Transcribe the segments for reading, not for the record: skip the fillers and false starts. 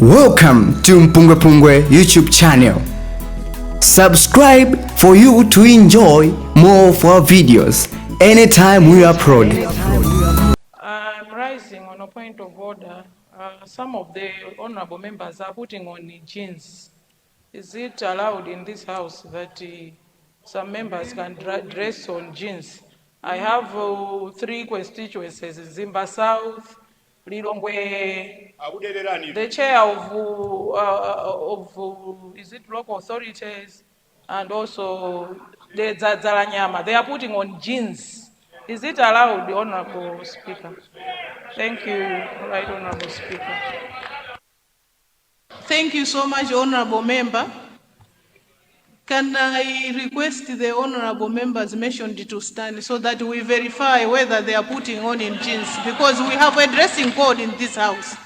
Welcome to MPUNGWE-PUNGWE YouTube channel. Subscribe for you to enjoy more of our videos anytime we upload. I'm rising on a point of order. Some of the honorable members are putting on jeans. Is it allowed in this house that some members can dress on jeans? I have 3 constituencies: Zimba South, Lilongwe, the chair of is it local authorities, and also the Zalanyama. They are putting on jeans. Is it allowed, Honorable Speaker? Thank you, Right Honorable Speaker. Thank you so much, Honorable Member. Can I request the honorable members mentioned to stand so that we verify whether they are putting on in jeans, because we have a dressing code in this house.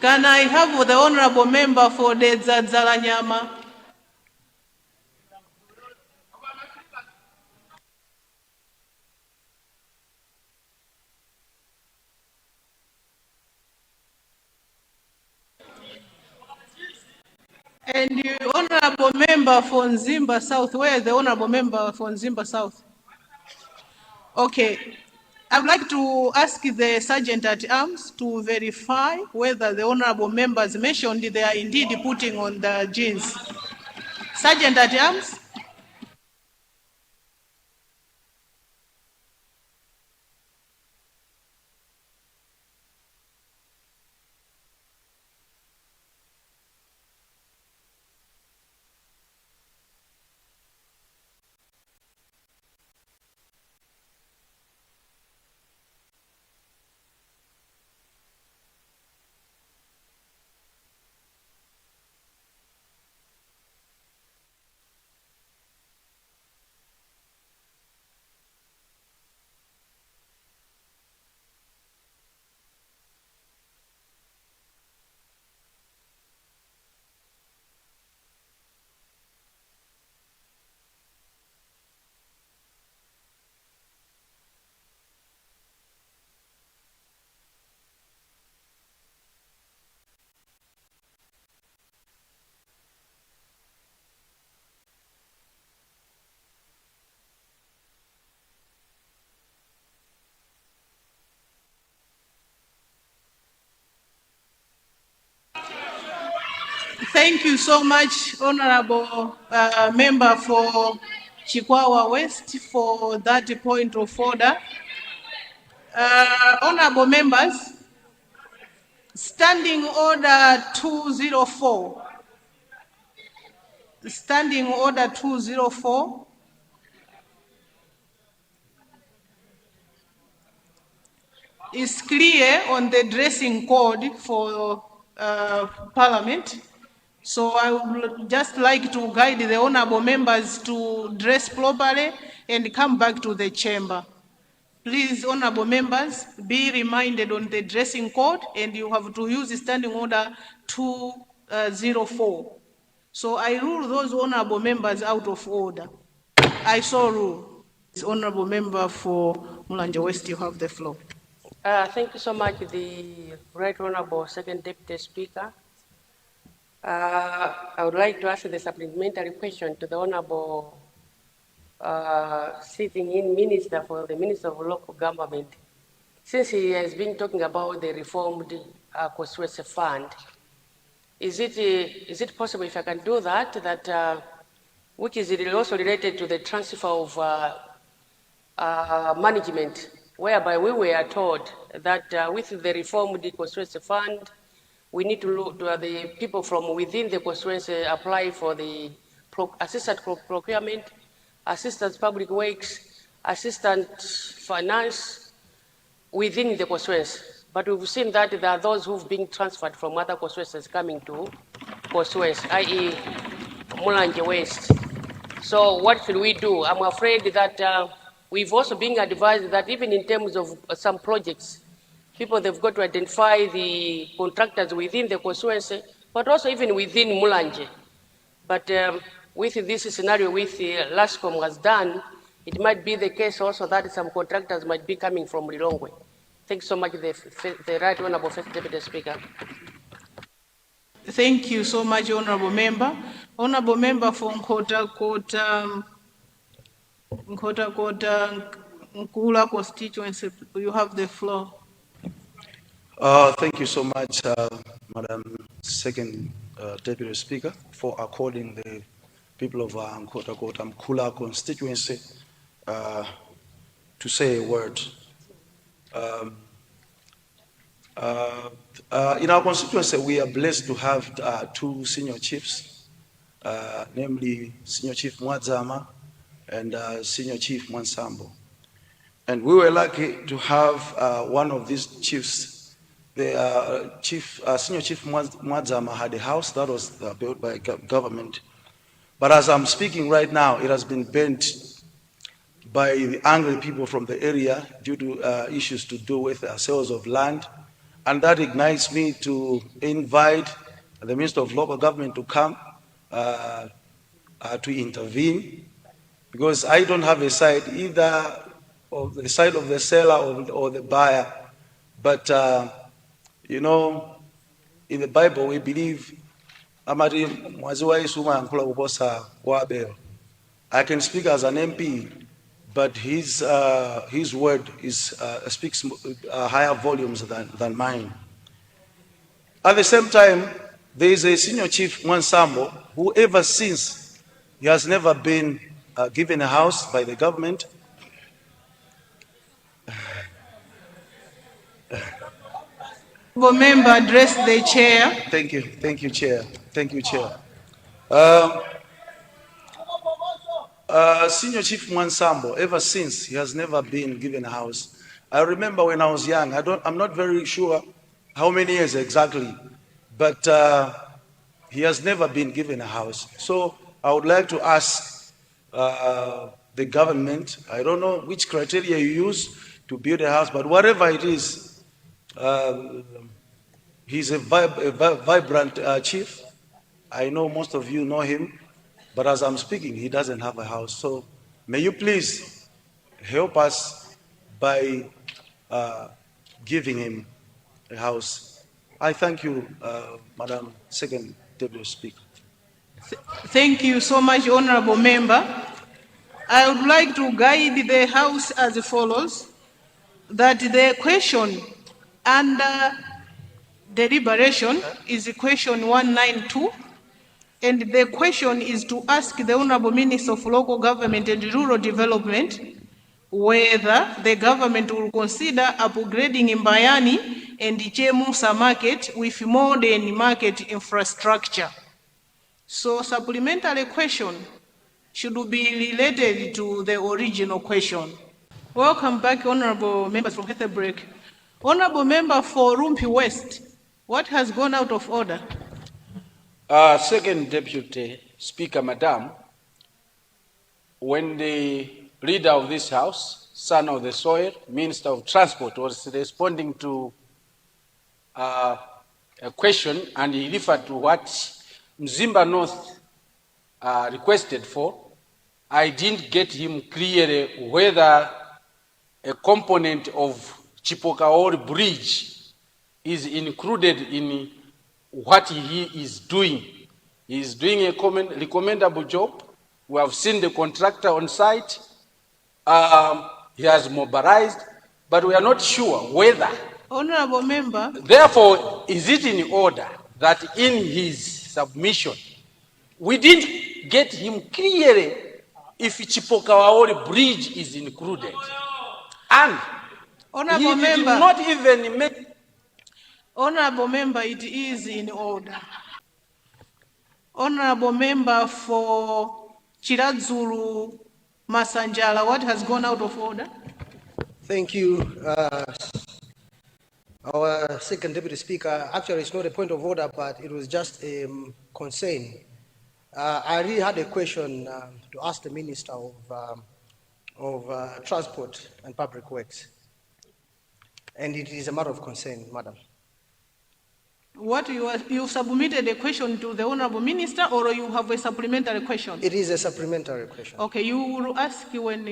Can I have the honorable member for the Zalanyama? And the honorable member for Zimba South, where is the honorable member for Zimba South? Okay. I'd like to ask the Sergeant at Arms to verify whether the honorable members mentioned they are indeed putting on the jeans. Sergeant at Arms? Thank you so much, Honorable Member for Chikwawa West, for that point of order. Honorable members, Standing Order 204. Standing Order 204. Is clear on the dressing code for Parliament. So I would just like to guide the honorable members to dress properly and come back to the chamber. Please, honorable members, be reminded on the dressing code, and you have to use Standing Order 204. So I rule those honorable members out of order. I so rule. Honorable member for Mulanje West, you have the floor. Thank you so much, the Right Honorable Second Deputy Speaker. I would like to ask the supplementary question to the Honorable sitting-in Minister for the Minister of Local Government. Since he has been talking about the reformed constituency fund, is it possible, if I can do that, which is also related to the transfer of management, whereby we were told that with the reformed constituency fund, we need to look to the people from within the constituency apply for the assistant procurement, assistant public works, assistant finance within the constituency. But we've seen that there are those who've been transferred from other constituencies coming to Koswes, i.e. Mulanje West. So what should we do? I'm afraid that we've also been advised that even in terms of some projects, people, they've got to identify the contractors within the constituency, but also even within Mulanje. But with this scenario with LASCOM has done, it might be the case also that some contractors might be coming from Lilongwe. Thanks so much, the Right Honorable First Deputy Speaker. Thank you so much, Honorable Member. Honorable Member for Nkota Kuyankhula constituency, you have the floor. Thank you so much, Madam Second Deputy Speaker, for according the people of Nkota Kuyankhula constituency to say a word. In our constituency, we are blessed to have two senior chiefs, namely Senior Chief Mwadzama and Senior Chief Mwansambo. And we were lucky to have one of these chiefs. The Senior Chief Mwadzama had a house that was built by government. But as I'm speaking right now, it has been burnt by the angry people from the area due to issues to do with sales of land. And that ignites me to invite the Minister of Local Government to come to intervene, because I don't have a side either of the side of the seller or the buyer. But, you know, in the Bible, we believe I can speak as an MP, but his word speaks higher volumes than mine. At the same time, there is a Senior Chief Mwansambo who ever since he has never been given a house by the government. Honorable Member, address the chair. Thank you, Chair. Thank you, Chair. Senior Chief Mwansambo, ever since, he has never been given a house. I remember when I was young, I'm not very sure how many years exactly, but he has never been given a house. So I would like to ask the government, I don't know which criteria you use to build a house, but whatever it is, he's a vibrant chief. I know most of you know him. But as I'm speaking, he doesn't have a house. So may you please help us by giving him a house. I thank you, Madam Second Deputy Speaker. Thank you so much, Honorable Member. I would like to guide the House as follows, that the question under deliberation is question 192. And the question is to ask the Honorable Minister of Local Government and Rural Development whether the government will consider upgrading Mbayani and Chemusa market with modern market infrastructure. So supplementary question should be related to the original question. Welcome back, Honorable Members from Heather Break. Honorable Member for Rumpi West, what has gone out of order? Second Deputy Speaker, Madam, when the leader of this House, son of the soil, Minister of Transport, was responding to a question, and he referred to what Mzimba North requested for, I didn't get him clearly whether a component of Chipokaori Bridge is included in what he is doing. He is doing a recommendable job. We have seen the contractor on site. He has mobilized, but we are not sure whether. Honorable Member. Therefore, is it in order that in his submission, we didn't get him clearly if Chipokaori Bridge is included. And Honorable he Member. did not even make. Honorable Member, it is in order. Honorable Member for Chiradzulu Masanjala, what has gone out of order? Thank you, Our second deputy speaker, actually it's not a point of order, but it was just a concern. I really had a question to ask the Minister of Transport and Public Works. And it is a matter of concern, Madam. What you submitted a question to the Honorable Minister, or you have a supplementary question? It is a supplementary question. Okay, you will ask when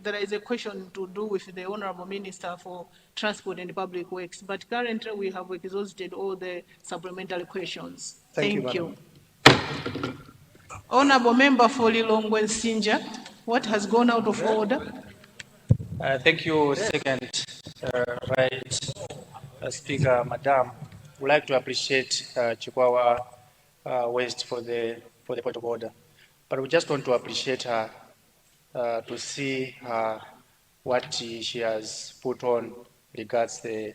there is a question to do with the Honorable Minister for Transport and Public Works, but currently we have exhausted all the supplementary questions. Thank you, Honorable Member for Lilongwe Nsinja, what has gone out of order? Thank you, Second Speaker, Madam. We'd like to appreciate Chikwawa West for the point of order, but we just want to appreciate her to see what she has put on regards the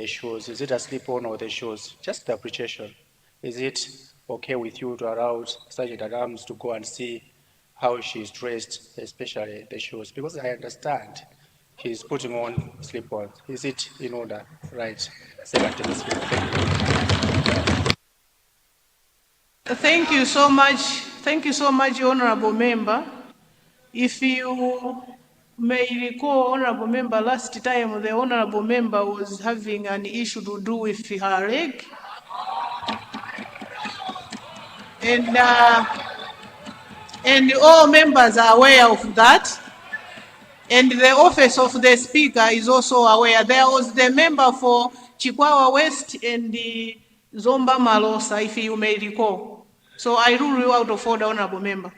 shows. Is it a slip-on or the shows? Just the appreciation. Is it okay with you to allow Sergeant Adams to go and see how she's dressed, especially the shoes? Because I understand she's putting on slip-ons. Is it in order? Right. Secretary. Thank you so much. Thank you so much, Honorable Member. If you may recall, Honorable Member, last time the Honorable Member was having an issue to do with her leg. And all members are aware of that. And the office of the Speaker is also aware. There was the member for Chikwawa West and the Zomba Malosa, if you may recall. So I rule you out of order, Honorable Member.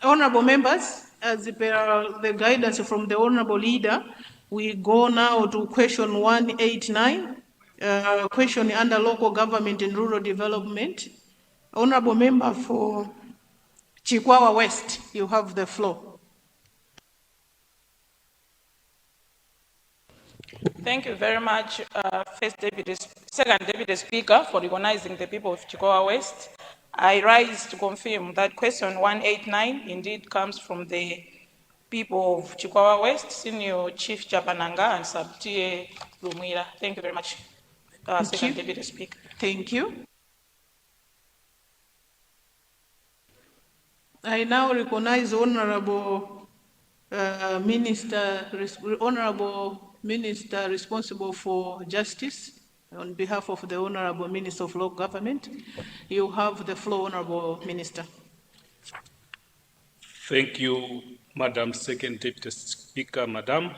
Honorable members, as per the guidance from the Honorable Leader, we go now to question 189, question under local government and rural development. Honorable Member for Chikwawa West, you have the floor. Thank you very much, Second Deputy Speaker, for recognizing the people of Chikwawa West. I rise to confirm that question 189 indeed comes from the people of Chikwawa West, Senior Chief Japananga and Sub-TA Lumwira. Thank you very much, Second Deputy Speaker. Thank you. I now recognize Honorable Minister responsible for justice on behalf of the Honorable Minister of Local Government. You have the floor, Honorable Minister. Thank you, Madam Second Deputy Speaker, Madam.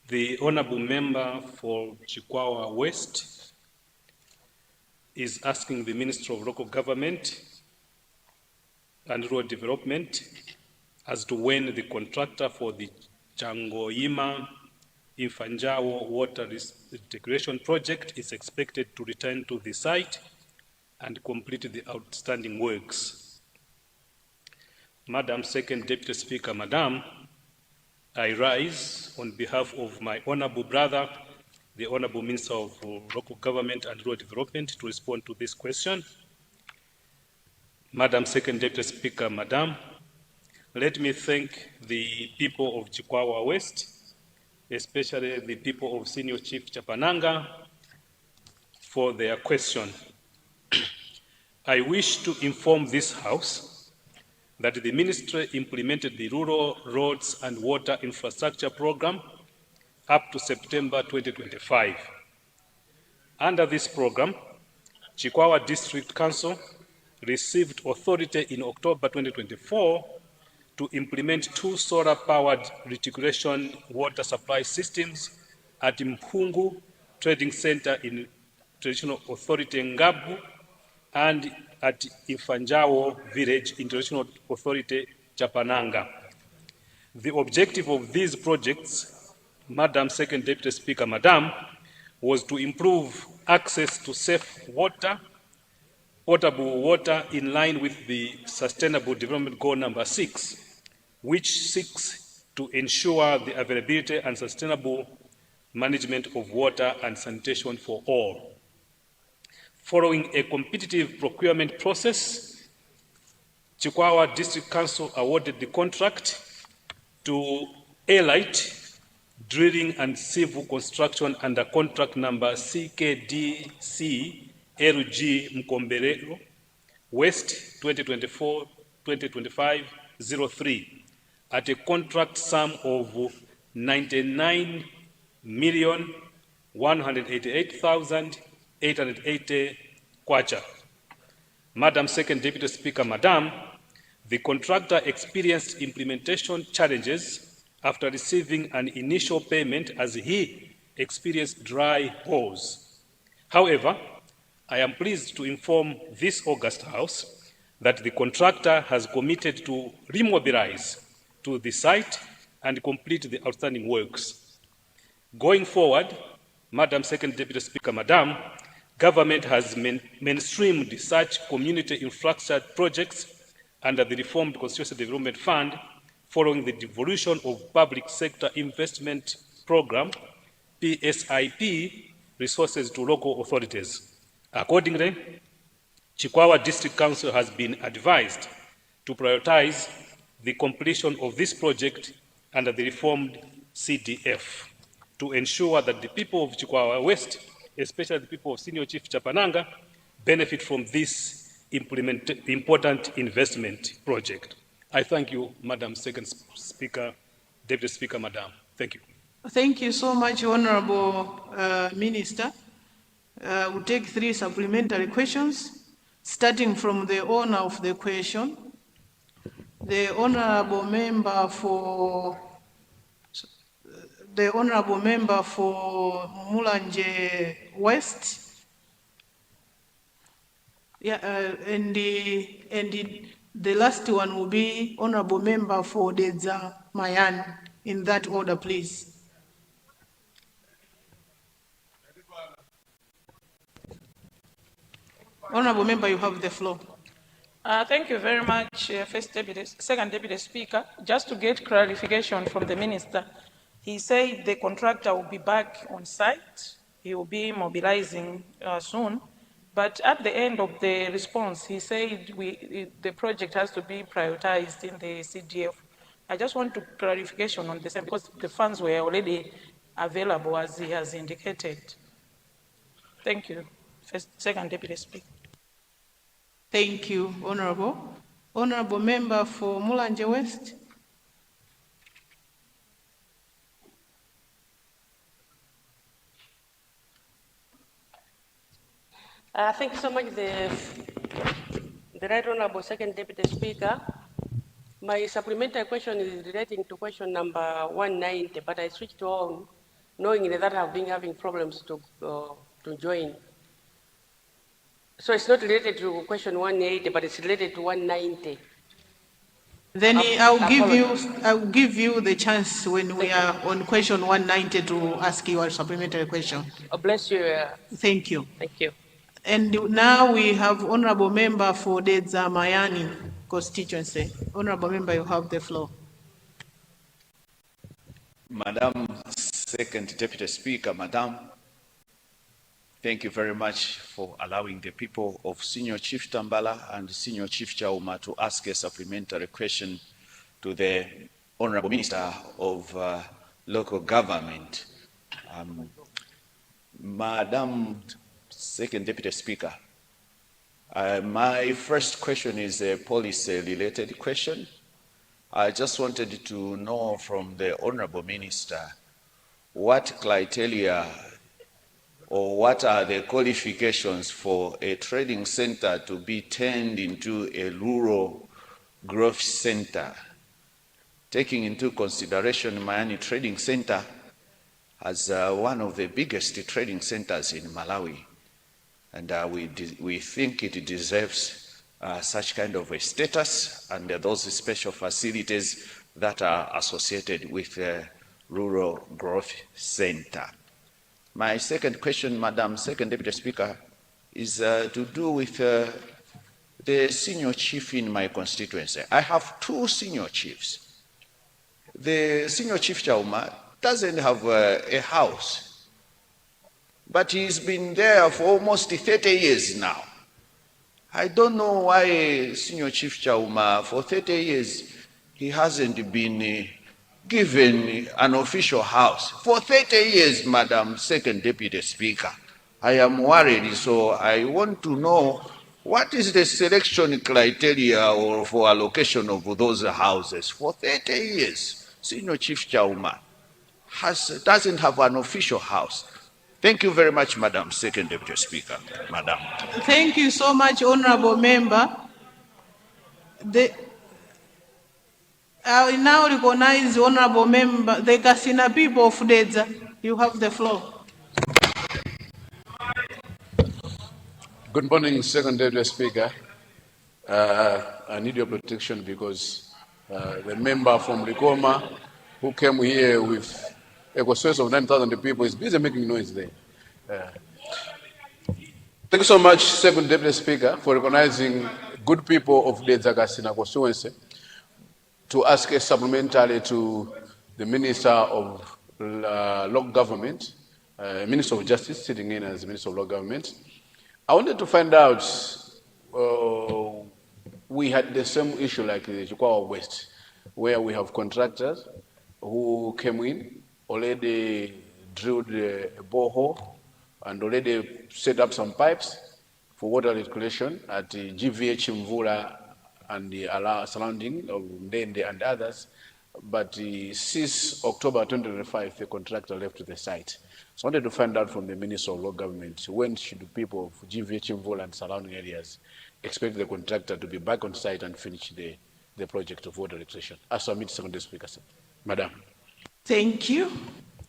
The Honorable Member for Chikwawa West is asking the Minister of Local Government and Rural Development as to when the contractor for the Changoyima Infanjawo Water Integration Project is expected to return to the site and complete the outstanding works. Madam Second Deputy Speaker, Madam, I rise on behalf of my honorable brother, the Honorable Minister of Local Government and Rural Development, to respond to this question. Madam Second Deputy Speaker, Madam, let me thank the people of Chikwawa West, especially the people of Senior Chief Chapananga, for their question. I wish to inform this House that the Ministry implemented the Rural Roads and Water Infrastructure Program up to September 2025. Under this program, Chikwawa District Council received authority in October 2024 to implement 2 solar-powered reticulation water supply systems at Mpungu Trading Center in Traditional Authority Ngabu and at Ifanjawo Village in Traditional Authority Chapananga. The objective of these projects, Madam Second Deputy Speaker, Madam, was to improve access to safe water, potable water in line with the Sustainable Development Goal number 6, which seeks to ensure the availability and sustainable management of water and sanitation for all. Following a competitive procurement process, Chikwawa District Council awarded the contract to Elite Drilling and Civil Construction under contract number CKDC LG Mkomberero West 2024-2025-03 at a contract sum of 99,188,880 kwacha. Madam Second Deputy Speaker, Madam, the contractor experienced implementation challenges after receiving an initial payment as he experienced dry holes. However, I am pleased to inform this august House that the contractor has committed to remobilize to the site and complete the outstanding works. Going forward, Madam Second Deputy Speaker, Madam, government has mainstreamed such community infrastructure projects under the Reformed Constituency Development Fund following the devolution of Public Sector Investment Program, PSIP, resources to local authorities. Accordingly, Chikwawa District Council has been advised to prioritize the completion of this project under the reformed CDF to ensure that the people of Chikwawa West, especially the people of Senior Chief Chapananga, benefit from this important investment project. I thank you, Madam Second Speaker, Deputy Speaker, Madam. Thank you. Thank you so much, Honorable Minister. We'll take 3 supplementary questions, starting from the owner of the question. The Honorable Member for Mulanje West. Yeah, and the last one will be Honorable Member for Dedza Mayan. In that order, please. Honorable Member, you have the floor. Thank you very much, Second Deputy Speaker. Just to get clarification from the Minister, he said the contractor will be back on site. He will be mobilizing soon. But at the end of the response, he said the project has to be prioritized in the CDF. I just want clarification on the same, because the funds were already available as he has indicated. Thank you, Second Deputy Speaker. Thank you, Honorable. Honorable Member for Mulanje West. Thank you so much, the Right Honorable Second Deputy Speaker. My supplementary question is relating to question number 190, but I switched on, knowing that I've been having problems to join. So it's not related to question 180, but it's related to 190. Then I'll give you the chance when we are on question 190 to ask your supplementary question. Oh, bless you. Thank you. Thank you. And now we have Honorable Member for Dedza Mayani constituency. Honorable Member, you have the floor. Madam Second Deputy Speaker, Madam, thank you very much for allowing the people of Senior Chief Tambala and Senior Chief Chauma to ask a supplementary question to the Honorable Minister of Local Government. Madam Second Deputy Speaker, my first question is a policy-related question. I just wanted to know from the Honorable Minister what criteria or what are the qualifications for a trading center to be turned into a rural growth center, taking into consideration Mayani Trading Center as one of the biggest trading centers in Malawi. And we think it deserves such kind of a status and those special facilities that are associated with rural growth center. My second question, Madam Second Deputy Speaker, is to do with the senior chief in my constituency. I have two senior chiefs. The senior chief Chauma doesn't have a house, but he's been there for almost 30 years now. I don't know why Senior Chief Chauma, for 30 years, he hasn't been given an official house. For 30 years, Madam Second Deputy Speaker, I am worried, so I want to know what is the selection criteria or for allocation of those houses. For 30 years, Senior Chief Chauma doesn't have an official house. Thank you very much, Madam Second Deputy Speaker. Madam. Thank you so much, Honorable Member. I will now recognize Honorable Member, the Kasina people of Dedza. You have the floor. Good morning, Second Deputy Speaker. I need your protection because the member from Likoma who came here with a consensus of 9,000 people is busy making noise there. Thank you so much, Second Deputy Speaker, for recognizing good people of the Zagasina constituency to ask a supplementary to the Minister of Local Government, Minister of Justice, sitting in as Minister of Local Government. I wanted to find out, we had the same issue like the Chikwawa West, where we have contractors who came in, already drilled a borehole, and already set up some pipes for water recirculation at the GVH Mvula and the surrounding of Ndende and others. But since October 2025, the contractor left the site. So I wanted to find out from the Minister of Local Government, when should the people of GVH Mvula and surrounding areas expect the contractor to be back on site and finish the project of water recirculation? I submit, Second Speaker. Madam. Thank you.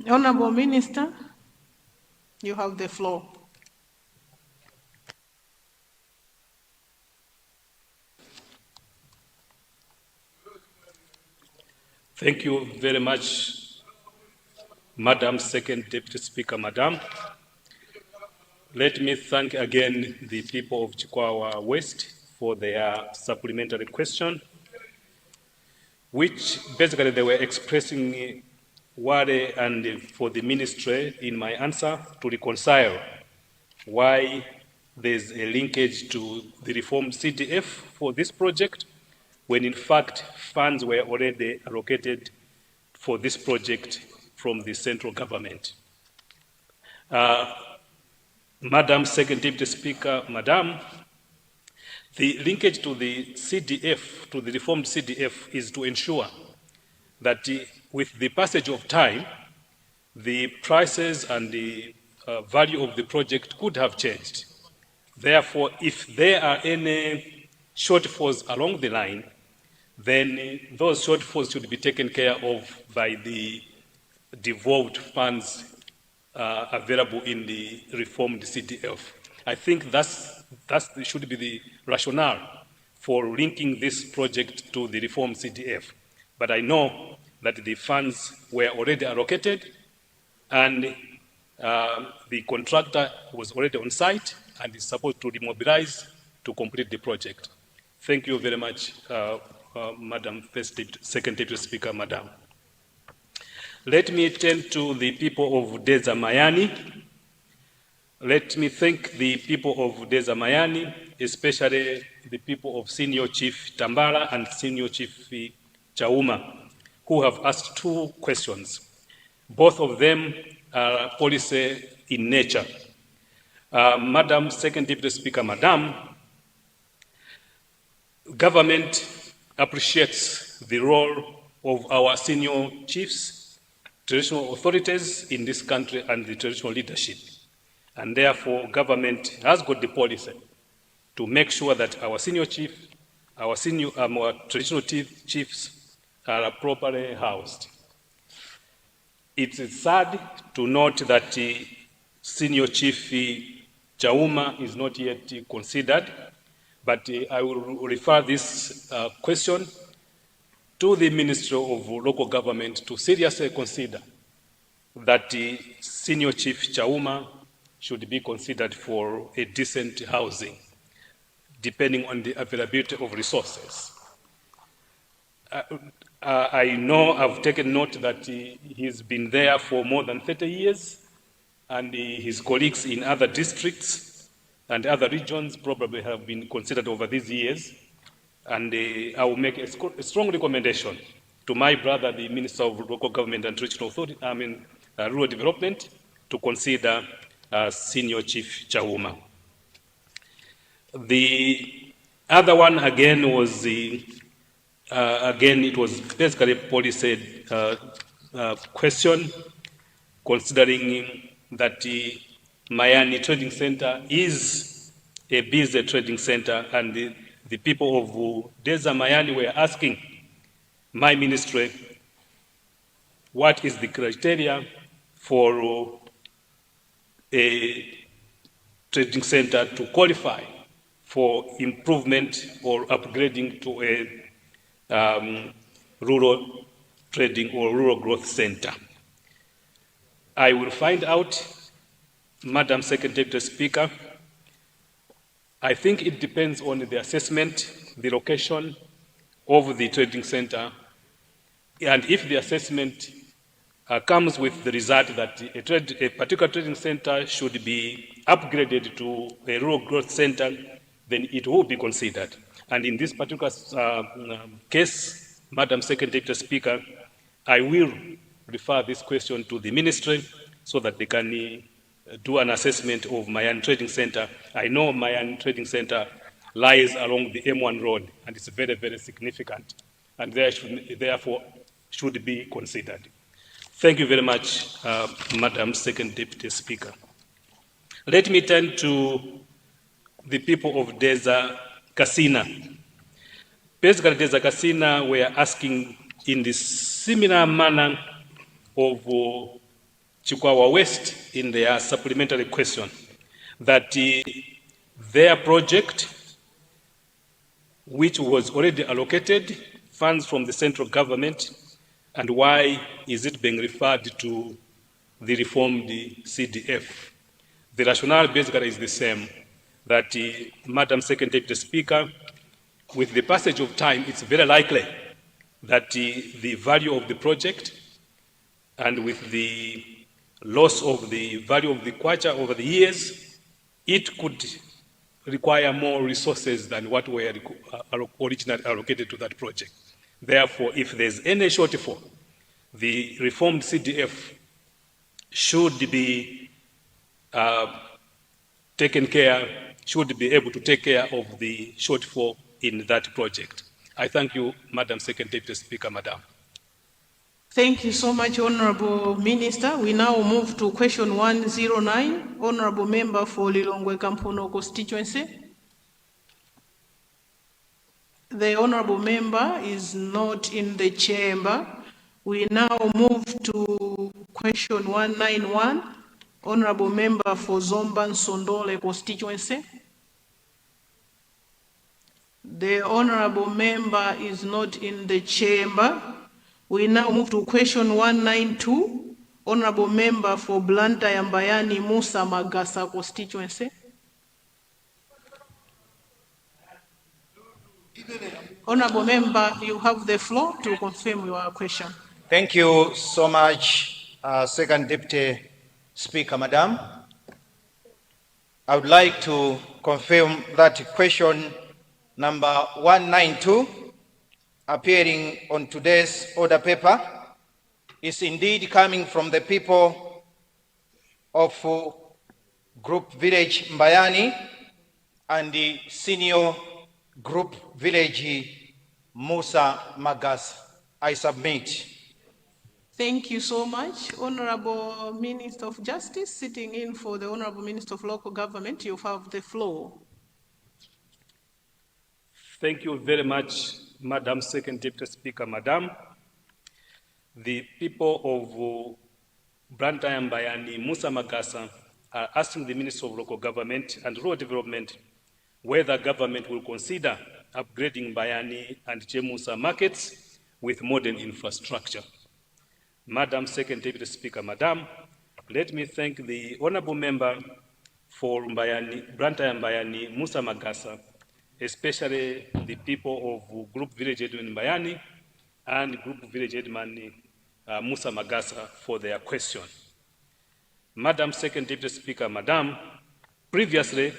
Honorable Minister, you have the floor. Thank you very much, Madam Second Deputy Speaker, Madam. Let me thank again the people of Chikwawa West for their supplementary question, which basically they were expressing worry and for the ministry in my answer to reconcile why there's a linkage to the reformed CDF for this project, when in fact funds were already allocated for this project from the central government. Madam Second Deputy Speaker, Madam, the linkage to the CDF, to the reformed CDF, is to ensure that with the passage of time, the prices and the value of the project could have changed. Therefore, if there are any shortfalls along the line, then those shortfalls should be taken care of by the devolved funds available in the reformed CDF. I think that should be the rationale for linking this project to the reformed CDF. But I know that the funds were already allocated and the contractor was already on site, and is supposed to remobilize to complete the project. Thank you very much, Madam Second Deputy Speaker, Madam. Let me turn to the people of Deza Mayani. Let me thank the people of Deza Mayani, especially the people of Senior Chief Tambala and Senior Chief Chauma, who have asked 2 questions. Both of them are policy in nature. Madam Second Deputy Speaker, Madam, government appreciates the role of our senior chiefs, traditional authorities in this country and the traditional leadership. And therefore, government has got the policy to make sure that our senior chief, our traditional chiefs are properly housed. It is sad to note that Senior Chief Chauma is not yet considered, but I will refer this question to the Ministry of Local Government to seriously consider that Senior Chief Chauma should be considered for a decent housing, depending on the availability of resources. I know I've taken note that he's been there for more than 30 years, and his colleagues in other districts and other regions probably have been considered over these years. And I will make a strong recommendation to my brother, the Minister of Local Government and Traditional Authority, Rural Development, to consider Senior Chief Chauma. The other one, again, was it was basically a policy question, considering that the Mayani Trading Center is a busy trading center, and the people of Deza Mayani were asking my ministry what is the criteria for a trading center to qualify for improvement or upgrading to a rural trading or rural growth center. I will find out, Madam Second Deputy Speaker. I think it depends on the assessment, the location of the trading center, and if the assessment comes with the result that a particular trading center should be upgraded to a rural growth center, then it will be considered. And in this particular case, Madam Second Deputy Speaker, I will refer this question to the ministry so that they can do an assessment of Mayan Trading Center. I know Mayan Trading Center lies along the M1 road, and it's very, very significant, and therefore should be considered. Thank you very much, Madam Second Deputy Speaker. Let me turn to the people of Deza Kasina. Basically, Deza Kasina were asking in the similar manner of Chikwawa West in their supplementary question, that their project, which was already allocated funds from the central government, and why is it being referred to the reformed CDF? The rationale basically is the same, that Madam Second Deputy Speaker, with the passage of time, it's very likely that the value of the project and with the loss of the value of the kwacha over the years, it could require more resources than what were originally allocated to that project. Therefore, if there's any shortfall, the reformed CDF should be should be able to take care of the shortfall in that project. I thank you, Madam Second Deputy Speaker, Madam. Thank you so much, Honorable Minister. We now move to question 109, Honorable Member for Lilongwe-Kampuno constituency. The Honorable Member is not in the chamber. We now move to question 191, Honorable Member for Zomba Nsondole constituency. The Honorable Member is not in the chamber. We now move to question 192, Honorable Member for Blanta Yambayani Musa Magasa constituency. Honorable member, you have the floor to confirm your question. Thank you so much, Second Deputy Speaker, Madam. I would like to confirm that question number 192 appearing on today's order paper is indeed coming from the people of Group Village Mbayani and the Senior Group Village Musa Magas. I submit. Thank you so much. Honorable Minister of Justice, sitting in for the Honorable Minister of Local Government, you have the floor. Thank you very much, Madam Second Deputy Speaker, Madam. The people of Brantaya Mbayani, Musa Magasa, are asking the Minister of Local Government and Rural Development whether government will consider upgrading Mbayani and Chemusa markets with modern infrastructure. Madam Second Deputy Speaker, Madam, let me thank the Honourable Member for Brantaya Mbayani, Musa Magasa, especially the people of Group Village Edman Mbayani and Group Village Edman Musa Magasa for their question. Madam Second Deputy Speaker, Madam, previously,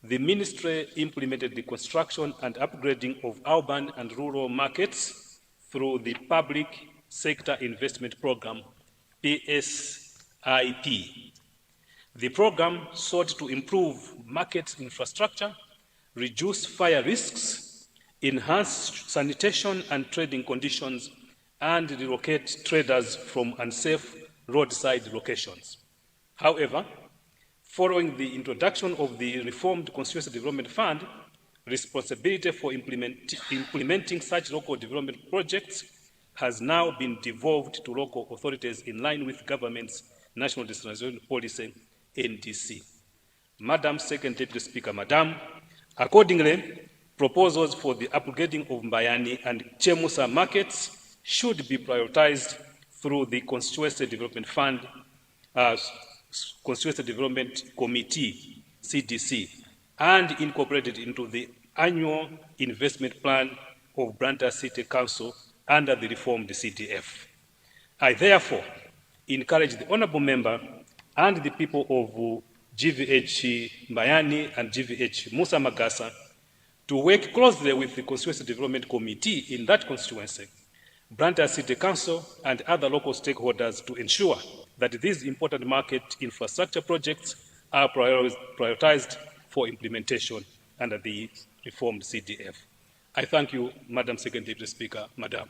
the Ministry implemented the construction and upgrading of urban and rural markets through the Public Sector Investment Program, PSIP. The program sought to improve market infrastructure, reduce fire risks, enhance sanitation and trading conditions, and relocate traders from unsafe roadside locations. However, following the introduction of the reformed Constituency Development Fund, responsibility for implementing such local development projects has now been devolved to local authorities in line with government's National Decentralization Policy, NDC. Madam Second Deputy Speaker, Madam, accordingly, proposals for the upgrading of Mbayani and Chemusa markets should be prioritized through the Constituency Development Fund, Constituency Development Committee, CDC, and incorporated into the annual investment plan of Brantaya City Council under the reformed CDF. I therefore encourage the Honourable Member and the people of GVH Mbayani and GVH Musa Magasa to work closely with the Constituency Development Committee in that constituency, Brantaya City Council, and other local stakeholders to ensure that these important market infrastructure projects are prioritized for implementation under the reformed CDF. I thank you, Madam Second Deputy Speaker, Madam.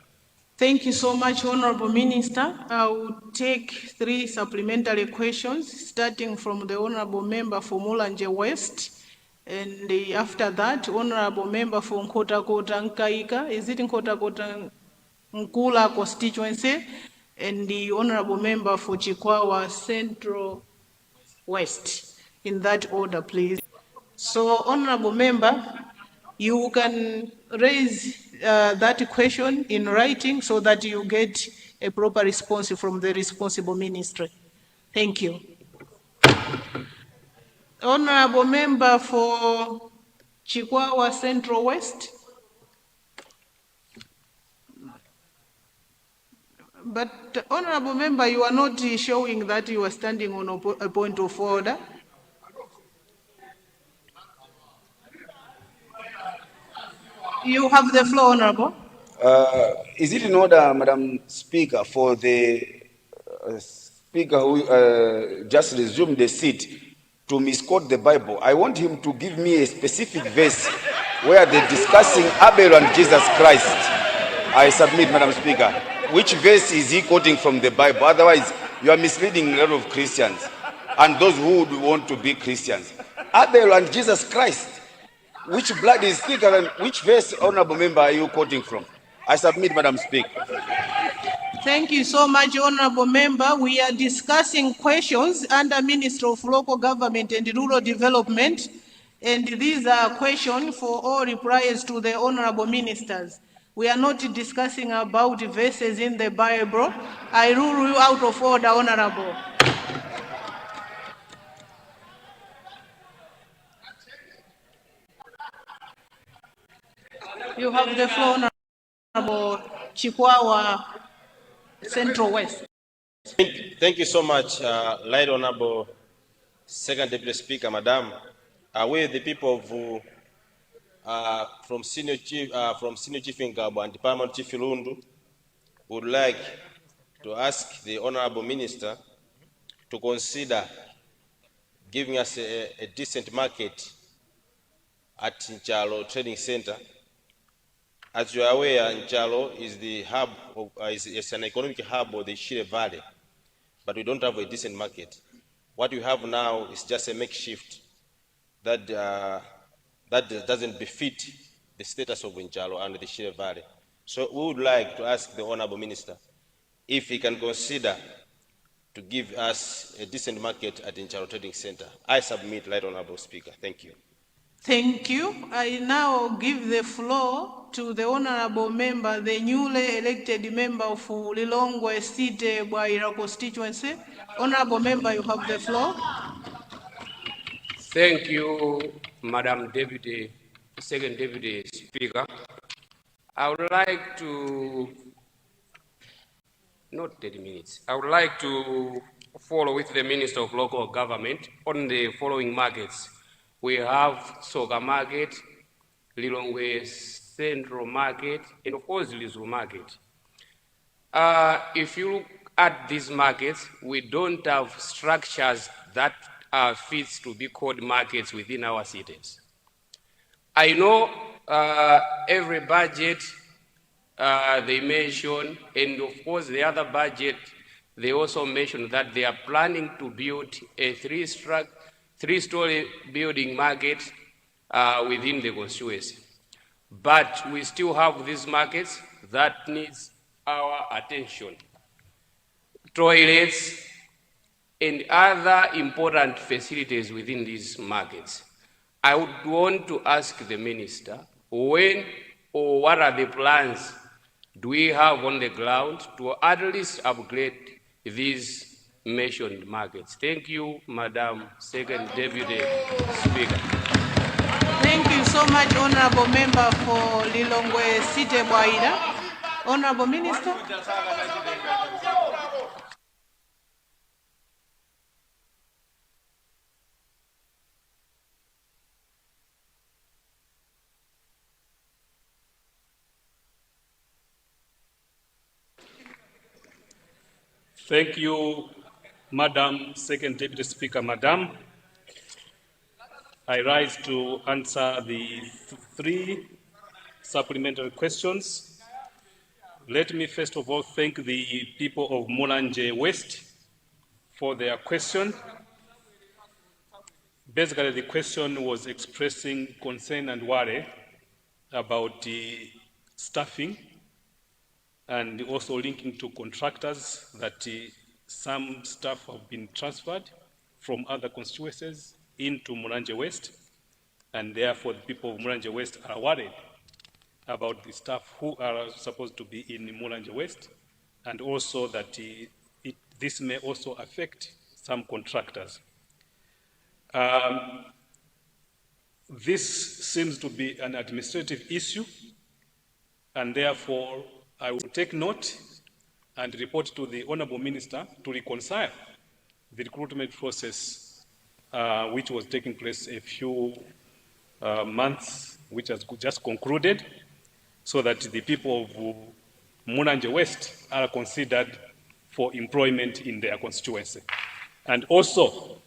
Thank you so much, Honorable Minister. I will take 3 supplementary questions, starting from the Honorable Member for Mulanje West. And after that, Honorable Member for Nkota Kota Nkaika, is it Nkota Kota Nkula constituency? And the Honorable Member for Chikwawa Central West. In that order, please. So, Honorable Member, you can raise that question in writing so that you get a proper response from the responsible ministry. Thank you. Honorable Member for Chikwawa Central West. But, Honorable Member, you are not showing that you are standing on a point of order. You have the floor, Honorable. Is it in order, Madam Speaker, for the Speaker who just resumed the seat to misquote the Bible? I want him to give me a specific verse where they're discussing Abel and Jesus Christ. I submit, Madam Speaker. Which verse is he quoting from the Bible? Otherwise, you are misleading a lot of Christians and those who would want to be Christians. Abel and Jesus Christ. Which blood is thicker than which verse, Honorable Member, are you quoting from? I submit, Madam Speaker. Thank you so much, Honorable Member. We are discussing questions under Ministry of Local Government and Rural Development, and these are questions for all replies to the Honorable Ministers. We are not discussing about verses in the Bible. I rule you out of order, Honorable. You have the floor, Honorable Chikwawa, Central West. Thank you so much, Right Honorable Second Deputy Speaker, Madam. We, the people of from Senior Chief Ngabo and Department Chief Ilundu, would like to ask the Honorable Minister to consider giving us a decent market at Nchalo Trading Center. As you are aware, Nchalo is the hub of, is an economic hub of the Shire Valley, but we don't have a decent market. What we have now is just a makeshift that that doesn't befit the status of Nchalo and the Shire Valley. So we would like to ask the Honorable Minister if he can consider to give us a decent market at Nchalo Trading Center. I submit, Right Honorable Speaker. Thank you. Thank you. I now give the floor to the Honorable Member, the newly elected member of Lilongwe Site Bwaira constituency. Honorable Member, you have the floor. Thank you, Madam Deputy, Second Deputy Speaker. I would like to, not 30 minutes, I would like to follow with the Minister of Local Government on the following markets. We have Soga Market, Lilongwe Central Market, and of course Lizu Market. If you look at these markets, we don't have structures that are fit to be called markets within our cities. I know every budget they mention, and of course the other budget, they also mention that they are planning to build a three-story building market within the constituency. But we still have these markets that needs our attention. Toilets and other important facilities within these markets. I would want to ask the Minister, when or what are the plans do we have on the ground to at least upgrade these mentioned markets? Thank you, Madam Second Deputy Speaker. Thank you so much, Honorable Member for Lilongwe Site Bwaira. Honorable Minister. Thank you, Madam Second Deputy Speaker, Madam. I rise to answer the three supplementary questions. Let me first of all thank the people of Mulanje West for their question. Basically, the question was expressing concern and worry about the staffing and also linking to contractors that some staff have been transferred from other constituencies into Mulanje West, and therefore the people of Mulanje West are worried about the staff who are supposed to be in Mulanje West, and also that this may also affect some contractors. This seems to be an administrative issue, and therefore I will take note and report to the Honorable Minister to reconcile the recruitment process which was taking place a few months, which has just concluded, so that the people of Mulanje West are considered for employment in their constituency. And also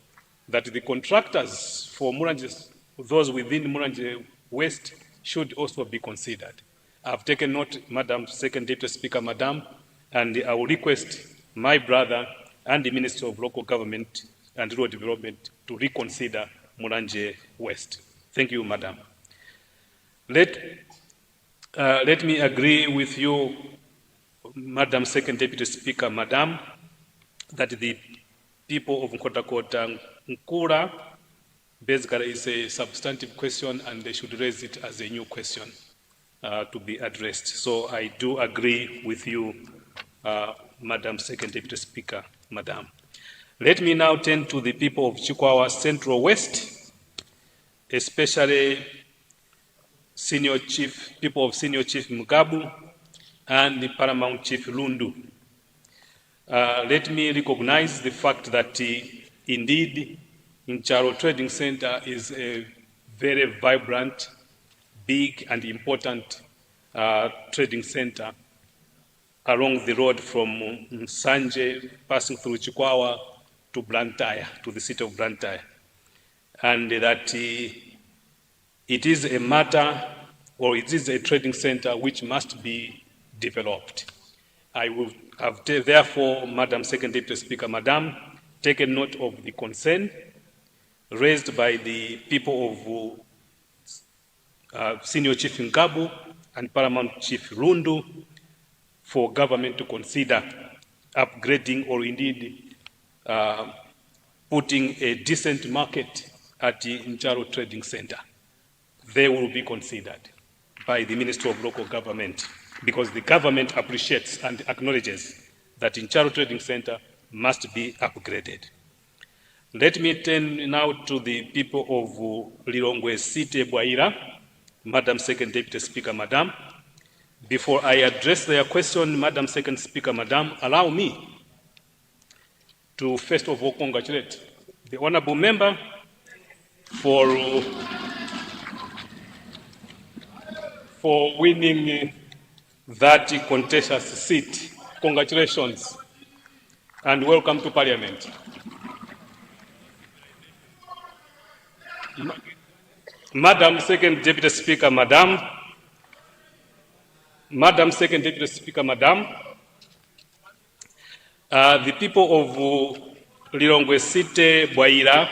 that the contractors for Mulanje, those within Mulanje West, should also be considered. I've taken note, Madam Second Deputy Speaker, Madam, and I will request my brother and the Minister of Local Government and Rural Development to reconsider Mulanje West. Thank you, Madam. Let me agree with you, Madam Second Deputy Speaker, Madam, that the people of Nkota Nkula basically is a substantive question and they should raise it as a new question to be addressed. So I do agree with you, Madam Second Deputy Speaker, Madam. Let me now turn to the people of Chikwawa Central West, especially people of Senior Chief Mugabu and the Paramount Chief Lundu. Let me recognize the fact that indeed Ncharo Trading Center is a very vibrant, big and important trading center along the road from Sanje, passing through Chikwawa to Blantyre, to the city of Blantyre. And that it is a matter, or it is a trading center which must be developed. I will have therefore, Madam Second Deputy Speaker, Madam, taken note of the concern raised by the people of Senior Chief Ngabu and Paramount Chief Lundu for government to consider upgrading or indeed putting a decent market at the Ncharo Trading Center. They will be considered by the Ministry of Local Government because the government appreciates and acknowledges that Ncharo Trading Center must be upgraded. Let me turn now to the people of Lilongwe City, Bwaira. Madam Second Deputy Speaker, Madam. Before I address their question, Madam Second Speaker, Madam, allow me to first of all congratulate the Honourable Member for winning that contentious seat. Congratulations and welcome to Parliament. Madam Second Deputy Speaker, Madam. Madam Second Deputy Speaker, Madam. The people of Lilongwe City, Bwaira,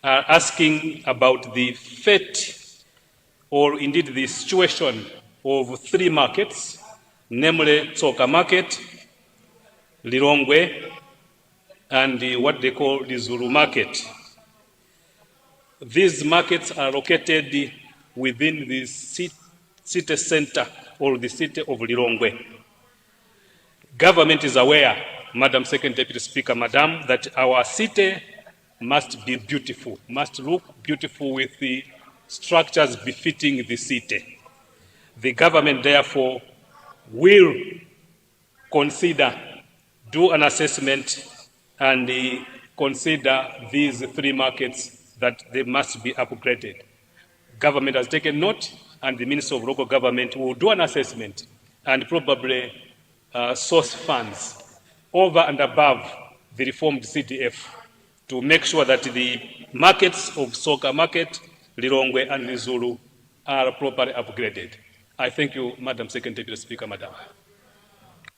are asking about the fate or indeed the situation of three markets, namely Tsoka Market, Lilongwe, and what they call the Zulu Market. These markets are located within the city center or the city of Lilongwe. Government is aware, Madam Second Deputy Speaker, Madam, that our city must be beautiful, must look beautiful with the structures befitting the city. The government, therefore, will consider, do an assessment, and consider these three markets that they must be upgraded. Government has taken note, and the Minister of Local Government will do an assessment and probably source funds over and above the reformed CDF to make sure that the markets of Tsoka Market, Lilongwe, and Zulu are properly upgraded. I thank you, Madam Second Deputy Speaker, Madam.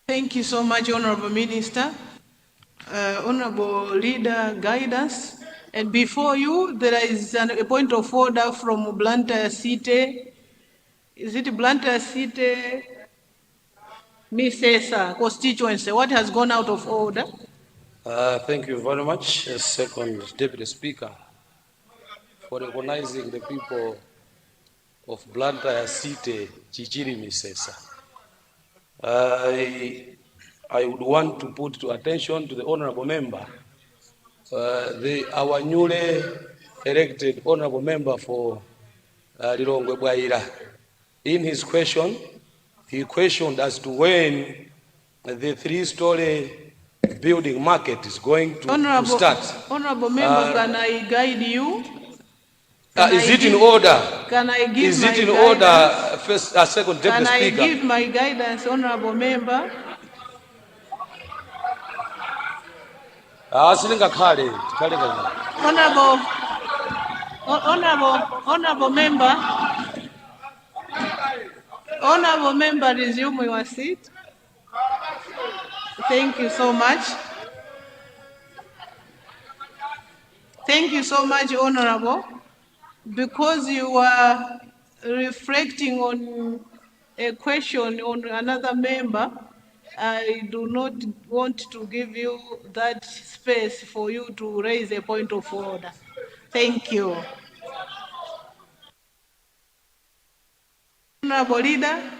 Thank you so much, Honorable Minister. Honorable Leader, guidance. And before you, there is a point of order from Blantyre City. Is it Blantyre City, Misesa constituency? What has gone out of order? Thank you very much, Second Deputy Speaker, for recognizing the people of Blantyre City, Chichiri Misesa. I would want to put to attention to the Honorable Member, our newly elected Honorable Member for Lilongwe Bwaira. In his question, he questioned as to when the three-story building market is going to start. Honorable Member, can I guide you? Is it in order? Can I give Is my it in guidance? order, first, Second Deputy Speaker? Can I give my guidance, Honorable Member? Honorable Member. Honorable Member, resume your seat. Thank you so much. Thank you so much, Honorable. Because you are reflecting on a question on another member, I do not want to give you that space for you to raise a point of order. Thank you. Honorable Leader.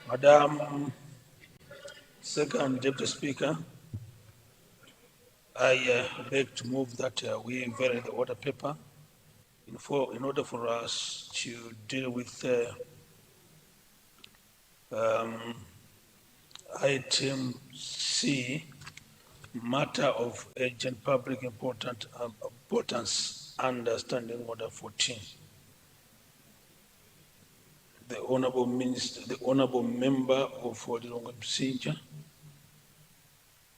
Madam Second Deputy Speaker, I beg to move that we vary the order paper in order for us to deal with item C, matter of urgent public importance under Standing Order 14. The Honorable Minister, the Honorable Member of Lilongwe Msinja,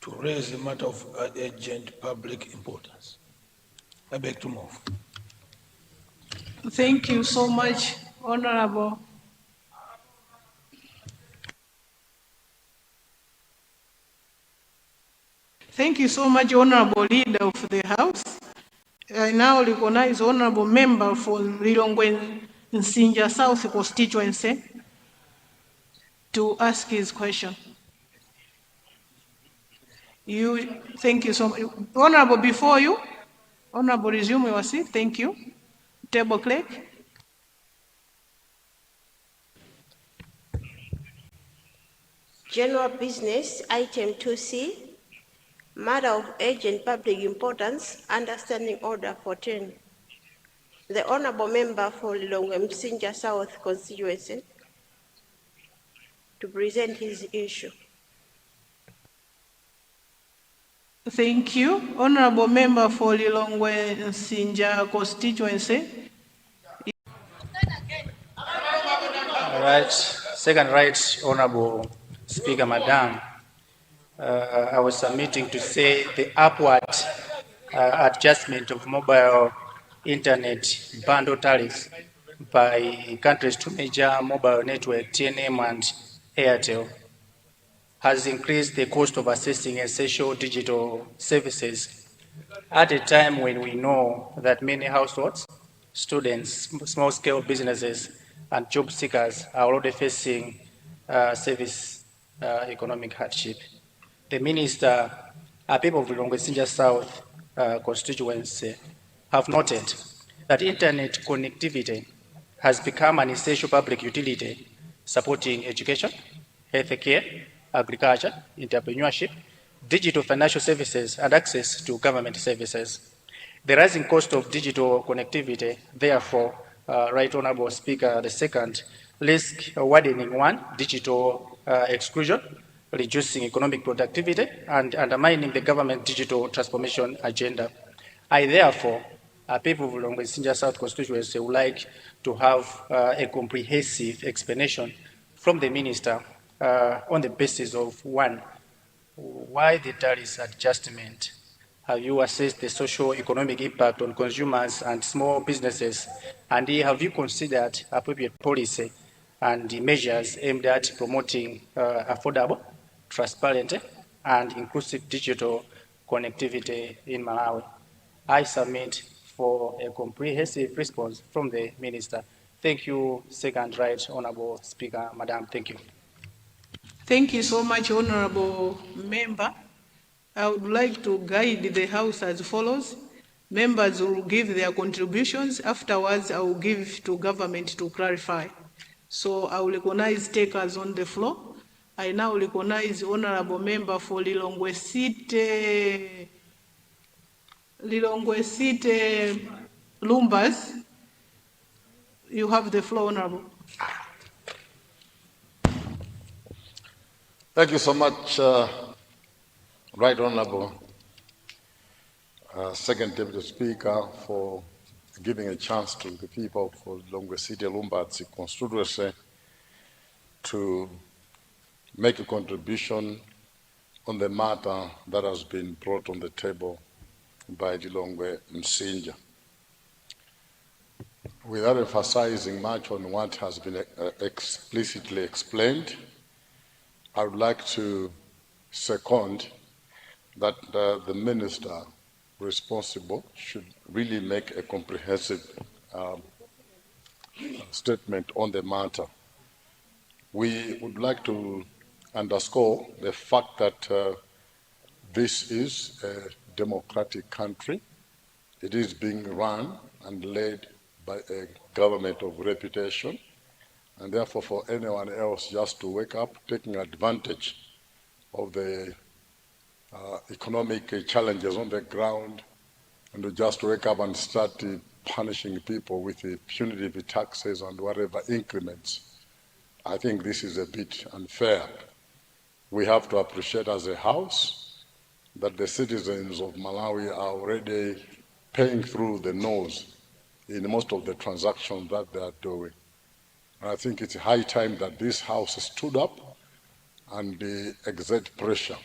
to raise a matter of urgent public importance. I beg to move. Thank you so much, Honorable. Thank you so much, Honorable Leader of the House. I now recognize Honorable Member for Lilongwe Nsinja South constituency to ask his question. Thank you so much. Honorable, before you, Honorable, resume your seat. Thank you. Table clerk. General business, item 2C, matter of urgent public importance, under Standing Order 14. The Honorable Member for Lilongwe Msinja South constituency to present his issue. Thank you. Honorable Member for Lilongwe Msinja constituency. All right. Second right, Honorable Speaker, Madam. I was submitting to say the upward adjustment of mobile internet bundle tariffs by countries to major mobile network, TNM and Airtel, has increased the cost of accessing essential digital services at a time when we know that many households, students, small-scale businesses, and job seekers are already facing service economic hardship. The Minister, people of Lilongwe Msinja South constituency have noted that internet connectivity has become an essential public utility supporting education, healthcare, agriculture, entrepreneurship, digital financial services, and access to government services. The rising cost of digital connectivity, therefore, Right Honorable Speaker, the second, risk widening one, digital exclusion, reducing economic productivity, and undermining the government digital transformation agenda. I therefore, people of Lilongwe Msinja South constituency would like to have a comprehensive explanation from the Minister on the basis of one, why the tariff adjustment? Have you assessed the socio-economic impact on consumers and small businesses? And have you considered appropriate policy and measures aimed at promoting affordable, transparent, and inclusive digital connectivity in Malawi? I submit for a comprehensive response from the Minister. Thank you, second right Honorable Speaker, Madam. Thank you. Thank you so much, Honorable Member. I would like to guide the House as follows. Members will give their contributions. Afterwards, I will give to government to clarify. So I will recognize takers on the floor. I now recognize Honorable Member for Lilongwe City, Lumbas. You have the floor, Honorable. Thank you so much, Right Honorable Second Deputy Speaker, for giving a chance to the people for Lilongwe City Lumbatsi constituency to make a contribution on the matter that has been brought on the table by Lilongwe Msinja. Without emphasizing much on what has been explicitly explained, I would like to second that the minister responsible should really make a comprehensive statement on the matter. We would like to underscore the fact that this is a democratic country. It is being run and led by a government of reputation, and therefore for anyone else just to wake up taking advantage of the economic challenges on the ground, and to just wake up and start punishing people with the punitive taxes and whatever increments. I think this is a bit unfair. We have to appreciate as a house that the citizens of Malawi are already paying through the nose in most of the transactions that they are doing. And I think it's high time that this house stood up and exert pressure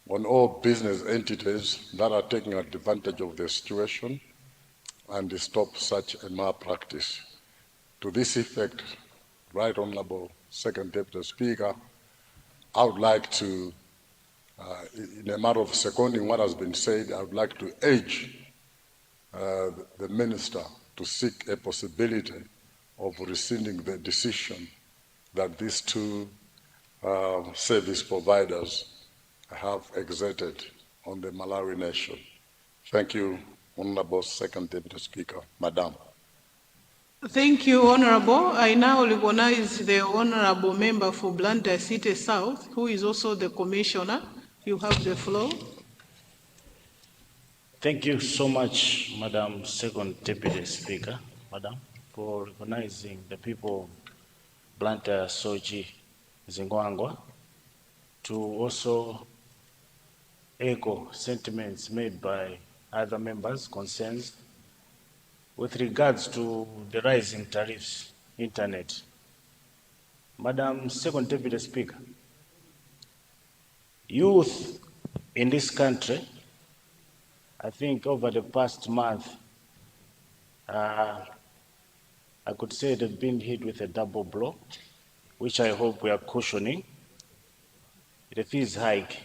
on all business entities that are taking advantage of the situation and stop such a malpractice. To this effect, Right Honorable Second Deputy Speaker, I would like to, in a matter of seconding what has been said, I would like to urge the Minister to seek a possibility of rescinding the decision that these two service providers have exerted on the Malawi nation. Thank you, Honorable Second Deputy Speaker. Madam. Thank you, Honorable. I now recognize the Honorable Member for Blantyre City South, who is also the Commissioner. You have the floor. Thank you so much, Madam Second Deputy Speaker, Madam, for recognizing the people of Blantyre, Soji, Zingwangwa, to also echo sentiments made by other members' concerns with regards to the rising tariffs, internet. Madam Second Deputy Speaker, youth in this country, I think over the past month, I could say they've been hit with a double blow, which I hope we are cushioning. The fees hike,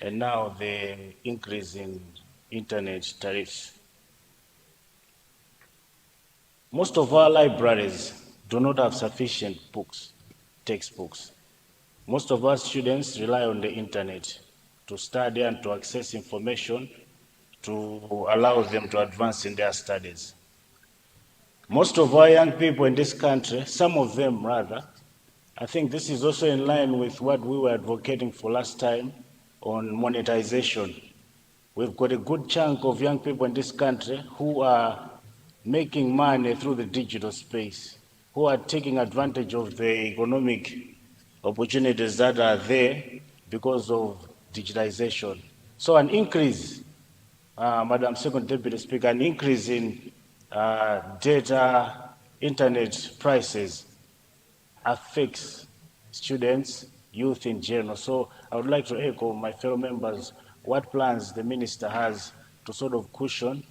and now the increase in internet tariffs. Most of our libraries do not have sufficient books, textbooks. Most of our students rely on the internet to study and to access information to allow them to advance in their studies. Most of our young people in this country, some of them rather, I think this is also in line with what we were advocating for last time on monetization. We've got a good chunk of young people in this country who are making money through the digital space, who are taking advantage of the economic opportunities that are there because of digitalization. So an increase, Madam Second Deputy Speaker, an increase in data, internet prices affects students, youth in general. So I would like to echo my fellow members what plans the Minister has to sort of cushion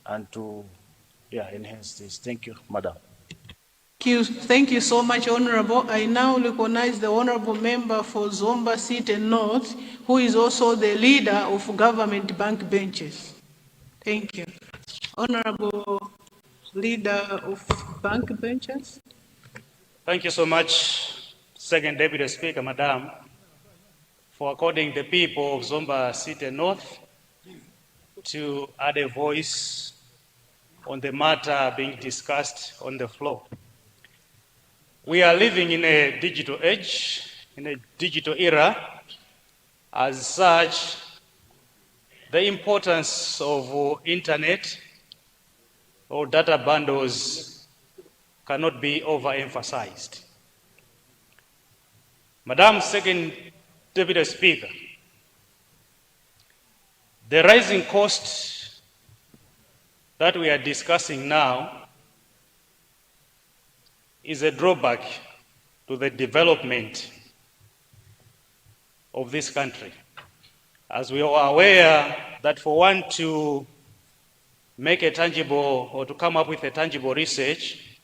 and to enhance this. Thank you, Madam. Thank you so much, Honorable. I now recognize the Honorable Member for Zomba City North, who is also the leader of government bank benches. Thank you. Honorable Leader of bank benches. Thank you so much, Second Deputy Speaker, Madam, for according the people of Zomba City North to add a voice on the matter being discussed on the floor. We are living in a digital age, in a digital era. As such, the importance of internet or data bundles cannot be overemphasized. Madam Second Deputy Speaker, the rising cost that we are discussing now is a drawback to the development of this country. As we are aware that for one to make a tangible or to come up with a tangible research,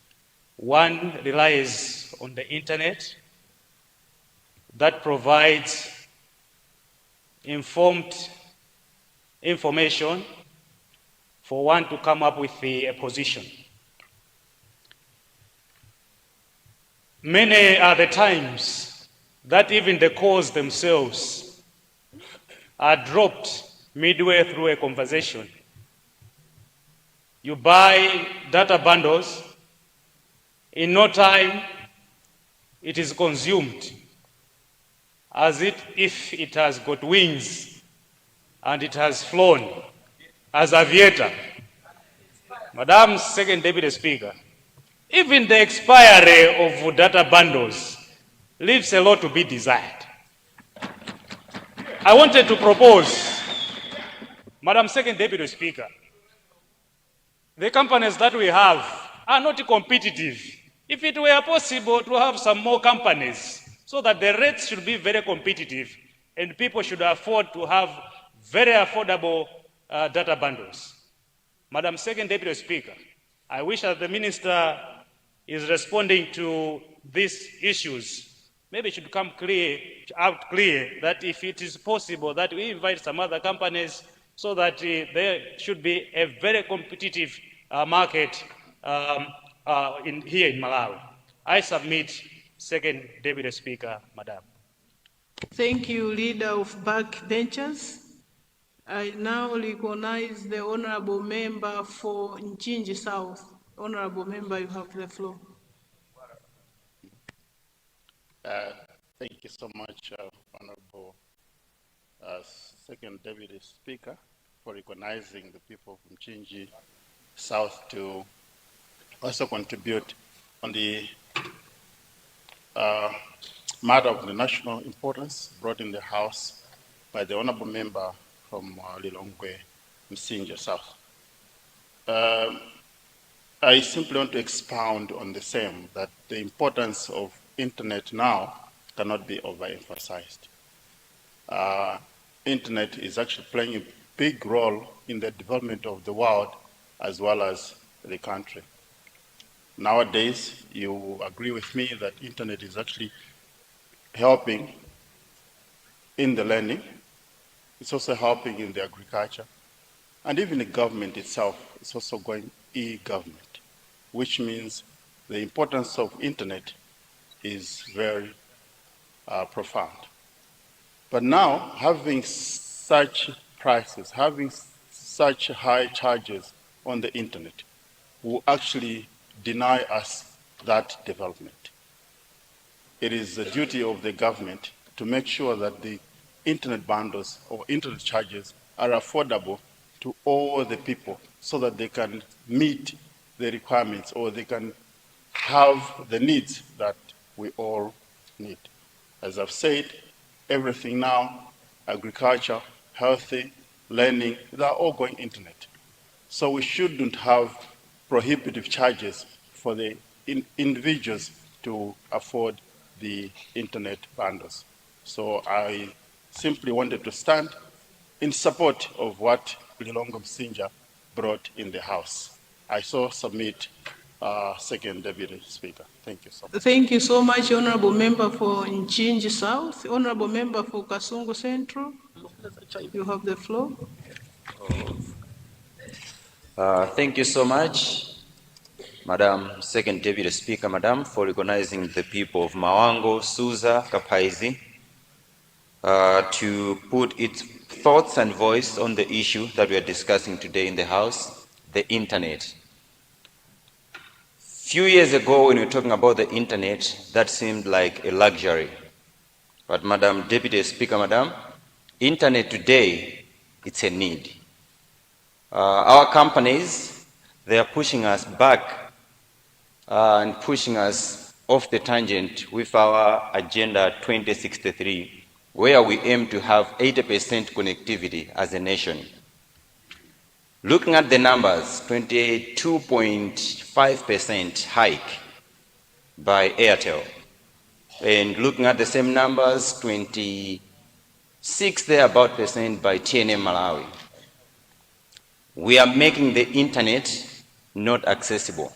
one relies on the internet that provides informed information for one to come up with a position. Many are the times that even the calls themselves are dropped midway through a conversation. You buy data bundles, in no time it is consumed, as if it has got wings and it has flown as aviator. Madam Second Deputy Speaker, even the expiry of data bundles leaves a lot to be desired. I wanted to propose, Madam Second Deputy Speaker, the companies that we have are not competitive. If it were possible to have some more companies so that the rates should be very competitive and people should afford to have very affordable data bundles. Madam Second Deputy Speaker, I wish that the Minister is responding to these issues. Maybe it should come out clear that if it is possible that we invite some other companies so that there should be a very competitive market here in Malawi. I submit, Second Deputy Speaker, Madam. Thank you, Leader of Backbenchers. I now recognize the Honorable Member for Nchinji South. Honorable Member, you have the floor. Thank you so much, Honorable Second Deputy Speaker, for recognizing the people from Nchinji South to also contribute on the matter of the national importance brought in the House by the Honorable Member from Lilongwe-Msinja South. I simply want to expound on the same, that the importance of internet now cannot be overemphasized. Internet is actually playing a big role in the development of the world as well as the country. Nowadays, you agree with me that internet is actually helping in the learning. It's also helping in the agriculture. And even the government itself is also going e-government, which means the importance of internet is very profound. But now, having such prices, having such high charges on the internet will actually deny us that development. It is the duty of the government to make sure that the internet bundles or internet charges are affordable to all the people so that they can meet the requirements or they can have the needs that we all need. As I've said, everything now, agriculture, healthy, learning, they're all going internet. So we shouldn't have prohibitive charges for the individuals to afford the internet bundles. So I simply wanted to stand in support of what Lilongwe-Msinja brought in the House. I so submit, Second Deputy Speaker. Thank you so much. Thank you so much, Honorable Member for Nchinji South. Honorable Member for Kasungu Central, you have the floor. Thank you so much, Madam Second Deputy Speaker, Madam, for recognizing the people of Mawango, Suza, Kapaizi, to put its thoughts and voice on the issue that we are discussing today in the House, the internet. Few years ago, when we were talking about the internet, that seemed like a luxury. But Madam Deputy Speaker, Madam, internet today, it's a need. Our companies, they are pushing us back and pushing us off the tangent with our Agenda 2063, where we aim to have 80% connectivity as a nation. Looking at the numbers, 22.5% hike by Airtel. And looking at the same numbers, 26 thereabout% by TNM Malawi. We are making the internet not accessible.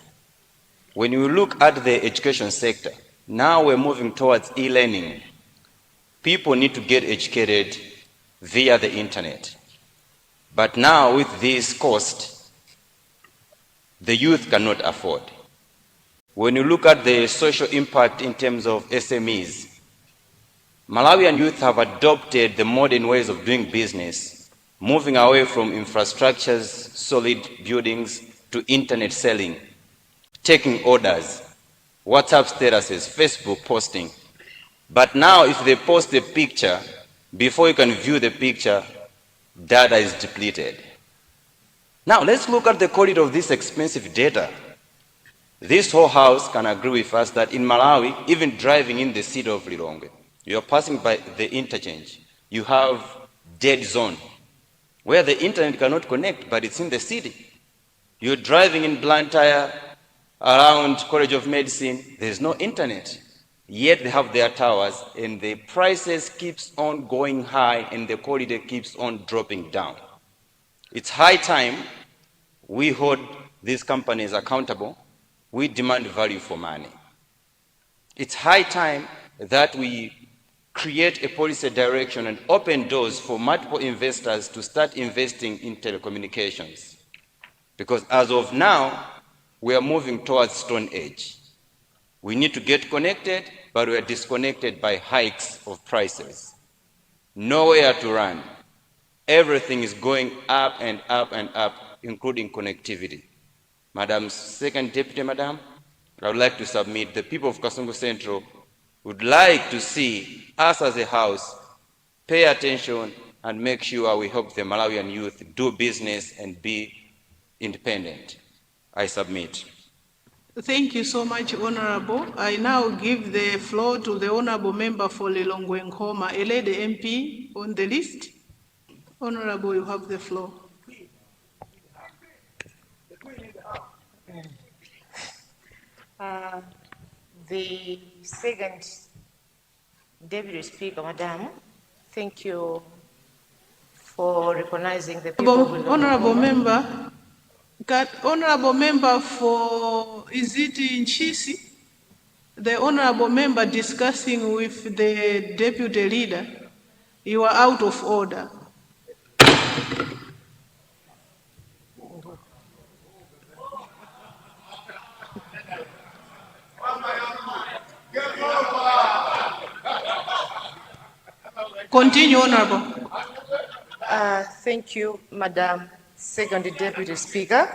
When you look at the education sector, now we're moving towards e-learning. People need to get educated via the internet. But now with this cost, the youth cannot afford. When you look at the social impact in terms of SMEs, Malawian youth have adopted the modern ways of doing business, moving away from infrastructures, solid buildings, to internet selling, taking orders, WhatsApp statuses, Facebook posting. But now if they post a picture, before you can view the picture, data is depleted. Now let's look at the quality of this expensive data. This whole house can agree with us that in Malawi, even driving in the city of Lilongwe, you're passing by the interchange, you have dead zone, where the internet cannot connect, but it's in the city. You're driving in Blantyre, around College of Medicine, there's no internet. Yet they have their towers, and the prices keeps on going high, and the quality keeps on dropping down. It's high time we hold these companies accountable. We demand value for money. It's high time that we create a policy direction and open doors for multiple investors to start investing in telecommunications. Because as of now, we are moving towards Stone Age. We need to get connected, but we are disconnected by hikes of prices. Nowhere to run. Everything is going up and up and up, including connectivity. Madam Second Deputy, Madam, I would like to submit the people of Kasongo Central would like to see us as a house pay attention and make sure we help the Malawian youth do business and be independent. I submit. Thank you so much, Honorable. I now give the floor to the Honorable Member for Lilongwe Nkhoma, a lady MP on the list. Honorable, you have the floor. The second Deputy Speaker, Madam, thank you for recognizing the people of Honorable Member, Honorable Member for, is it Nchisi? The Honorable Member discussing with the Deputy Leader, you are out of order. Continue, Honorable. Thank you, Madam Second Deputy Speaker.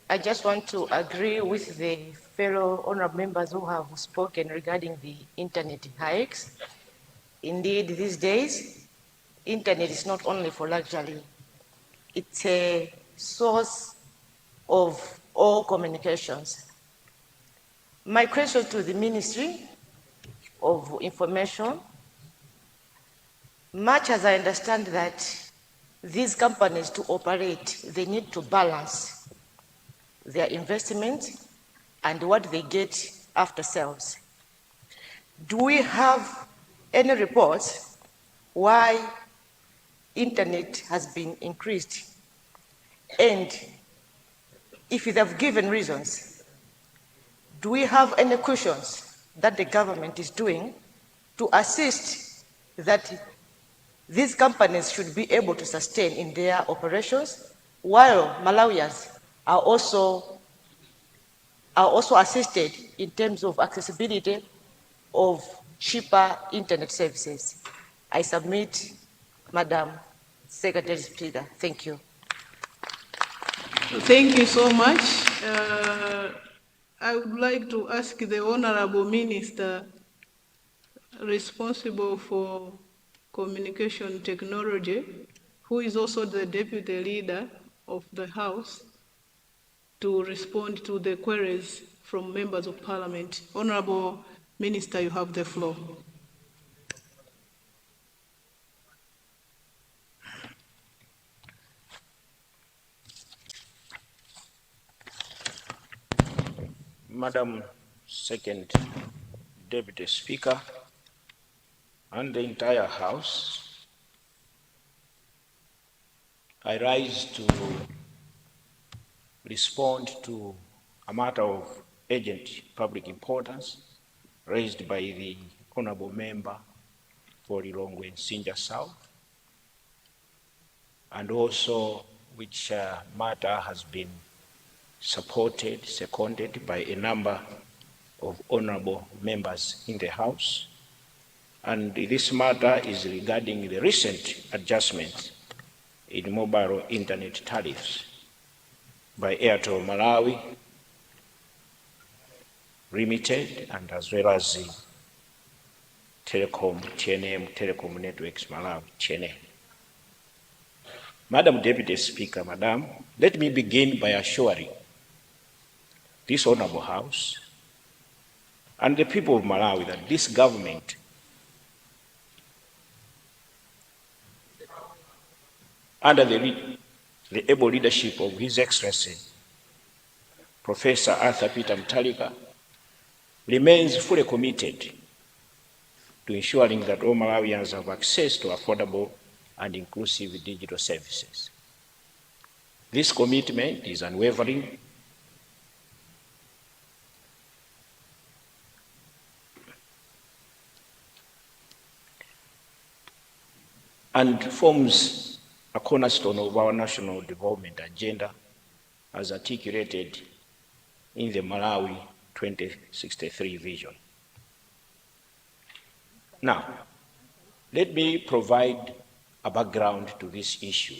I just want to agree with the fellow honorable members who have spoken regarding the internet hikes. Indeed, these days, internet is not only for luxury. It's a source of all communications. My question to the Ministry of Information, much as I understand that these companies to operate, they need to balance their investment and what they get after sales. Do we have any reports why internet has been increased? And if they have given reasons, do we have any cushions that the government is doing to assist that these companies should be able to sustain in their operations, while Malawians are also assisted in terms of accessibility of cheaper internet services? I submit, Madam Secretary Speaker. Thank you. Thank you so much. I would like to ask the Honorable Minister responsible for communication technology, who is also the Deputy Leader of the House, to respond to the queries from members of Parliament. Honorable Minister, you have the floor. Madam Second Deputy Speaker and the entire House, I rise to respond to a matter of urgent public importance raised by the Honorable Member for Lilongwe Sinja South, and also which matter has been supported, seconded by a number of honorable members in the House. And this matter is regarding the recent adjustments in mobile internet tariffs by Airtel Malawi Limited and as well as Telecom, TNM, Telecom Networks, Malawi, TNM. Madam Deputy Speaker, Madam, let me begin by assuring this Honorable House and the people of Malawi that this government under the able leadership of His Excellency Professor Arthur Peter Mutharika remains fully committed to ensuring that all Malawians have access to affordable and inclusive digital services. This commitment is unwavering and forms a cornerstone of our national development agenda as articulated in the Malawi 2063 vision. Now, let me provide a background to this issue.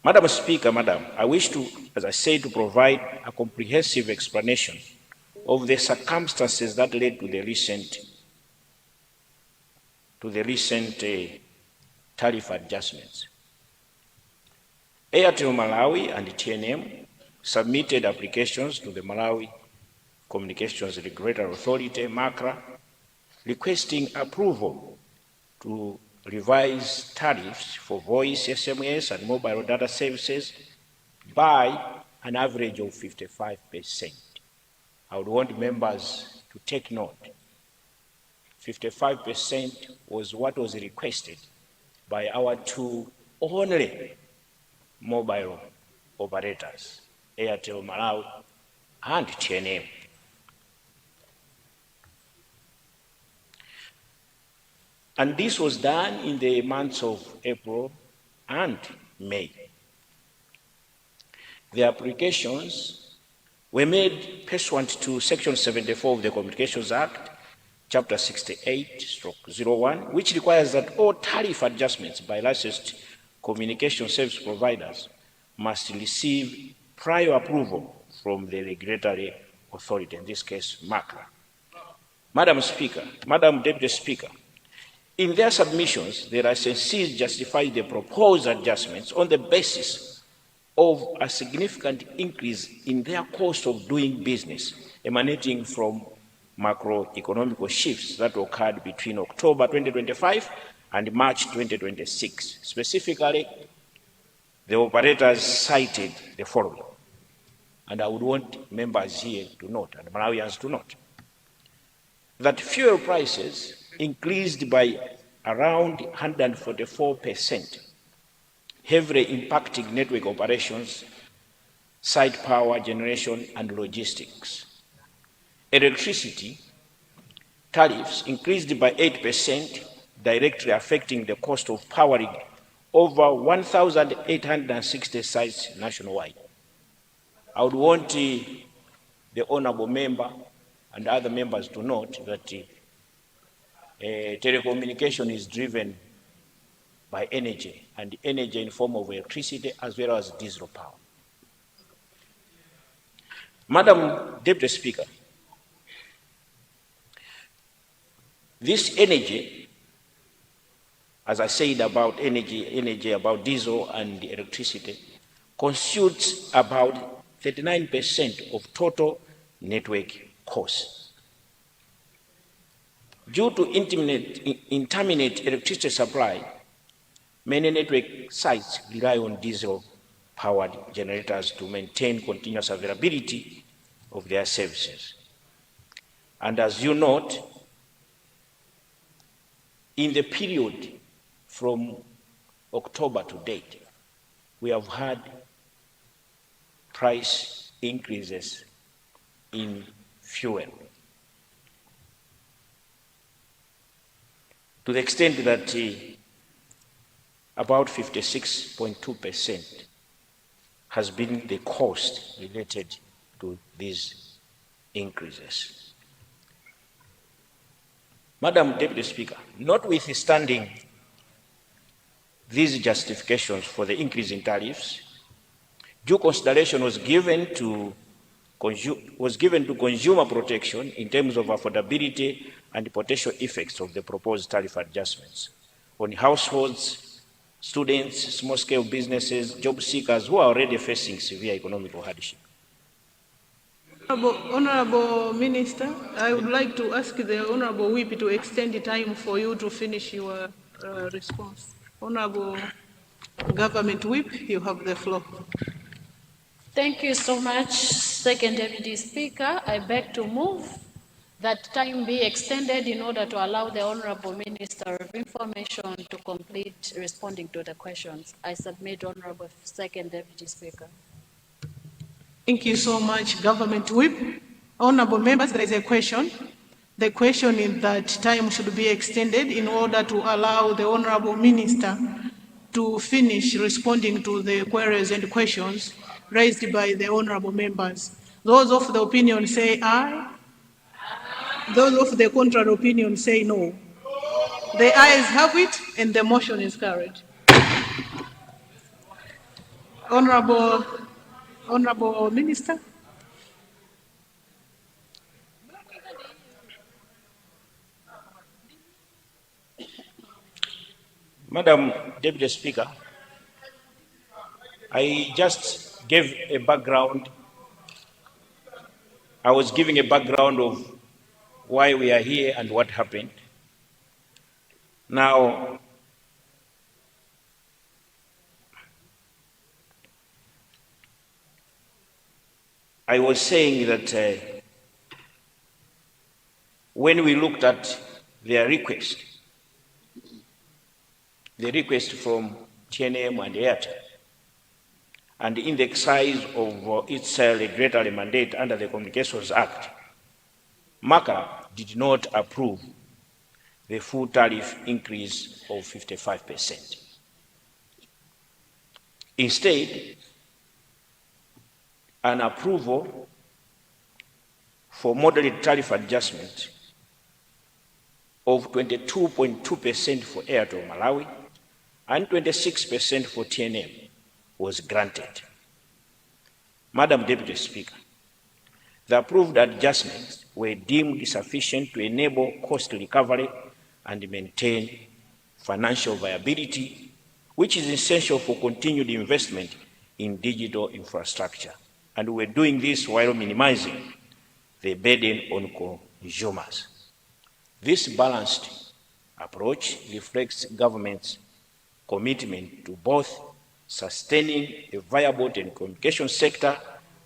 Madam Speaker, Madam, I wish to, as I said, to provide a comprehensive explanation of the circumstances that led to the recent tariff adjustments. Airtel Malawi and TNM submitted applications to the Malawi Communications Regulatory Authority, MACRA, requesting approval to revise tariffs for voice, SMS, and mobile data services by an average of 55%. I would want members to take note. 55% was what was requested by our two only mobile operators, Airtel Malawi and TNM. And this was done in the months of April and May. The applications were made pursuant to Section 74 of the Communications Act, Chapter 68/01, which requires that all tariff adjustments by licensed communication service providers must receive prior approval from the regulatory authority, in this case, MACRA. Madam Speaker, Madam Deputy Speaker, in their submissions, the licensees justified the proposed adjustments on the basis of a significant increase in their cost of doing business emanating from macroeconomic shifts that occurred between October 2025 and March 2026. Specifically, the operators cited the following, and I would want members here to note, and Malawians to note, that fuel prices increased by around 144%, heavily impacting network operations, site power generation, and logistics. Electricity tariffs increased by 8%, directly affecting the cost of powering over 1,860 sites nationwide. I would want the honorable member and other members to note that telecommunication is driven by energy, and energy in form of electricity as well as diesel power. Madam Deputy Speaker, this energy, as I said about energy about diesel and electricity, constitutes about 39% of total network costs. Due to intermittent electricity supply, many network sites rely on diesel-powered generators to maintain continuous availability of their services. And as you note, in the period from October to date, we have had price increases in fuel, to the extent that about 56.2% has been the cost related to these increases. Madam Deputy Speaker, notwithstanding these justifications for the increase in tariffs, due consideration was given to was given to consumer protection in terms of affordability and potential effects of the proposed tariff adjustments on households, students, small-scale businesses, job seekers who are already facing severe economic hardship. Honorable Minister, I would like to ask the Honorable Whip to extend the time for you to finish your response. Honorable Government Whip, you have the floor. Thank you so much, Second Deputy Speaker. I beg to move that time be extended in order to allow the Honorable Minister of Information to complete responding to the questions. I submit, Honorable Second Deputy Speaker. Thank you so much, Government Whip. Honorable members, there is a question. The question is that time should be extended in order to allow the Honorable Minister to finish responding to the queries and questions raised by the Honorable members. Those of the opinion say aye. Those of the contrary opinion say no. The ayes have it and the motion is carried. Honorable Minister. Madam Deputy Speaker, I just gave a background. I was giving a background of why we are here and what happened. Now, I was saying that when we looked at their request from TNM and Airtel, and in the exercise of its regulatory mandate under the Communications Act, MACRA did not approve the full tariff increase of 55%. Instead, an approval for moderate tariff adjustment of 22.2% for Airtel Malawi and 26% for TNM was granted. Madam Deputy Speaker, the approved adjustments were deemed sufficient to enable cost recovery and maintain financial viability, which is essential for continued investment in digital infrastructure. And we're doing this while minimizing the burden on consumers. This balanced approach reflects government's commitment to both sustaining a viable telecommunications sector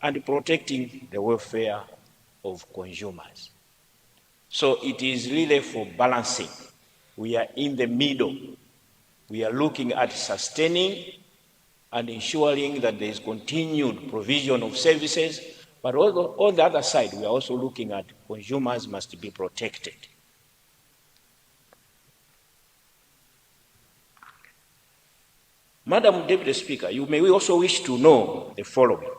and protecting the welfare of consumers. So it is really for balancing. We are in the middle. We are looking at sustaining and ensuring that there is continued provision of services, but on the other side, we are also looking at consumers must be protected. Madam Deputy Speaker, you may also wish to know the following.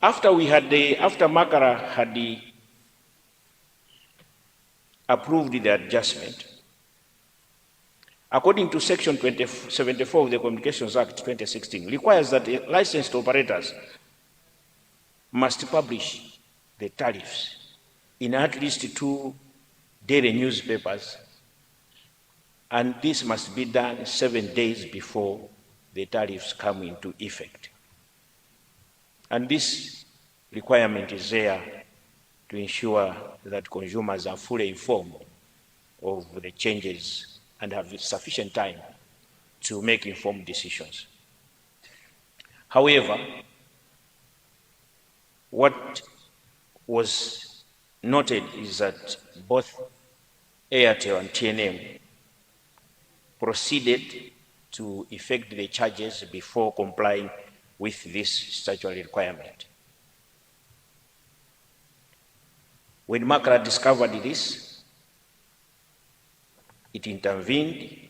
After MACRA had approved the adjustment, according to Section 74 of the Communications Act 2016, requires that licensed operators must publish the tariffs in at least 2 daily newspapers, and this must be done 7 days before the tariffs come into effect. And this requirement is there to ensure that consumers are fully informed of the changes and have sufficient time to make informed decisions. However, what was noted is that both Airtel and TNM proceeded to effect the charges before complying with this statutory requirement. When MACRA discovered this, it intervened,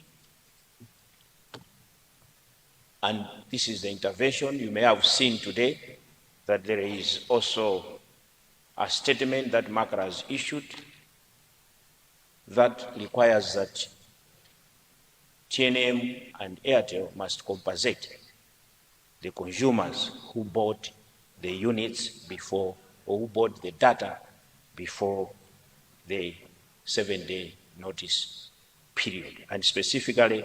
and this is the intervention. You may have seen today that there is also a statement that MACRA has issued that requires that TNM and Airtel must compensate the consumers who bought the units before, or who bought the data before the 7-day notice period, and specifically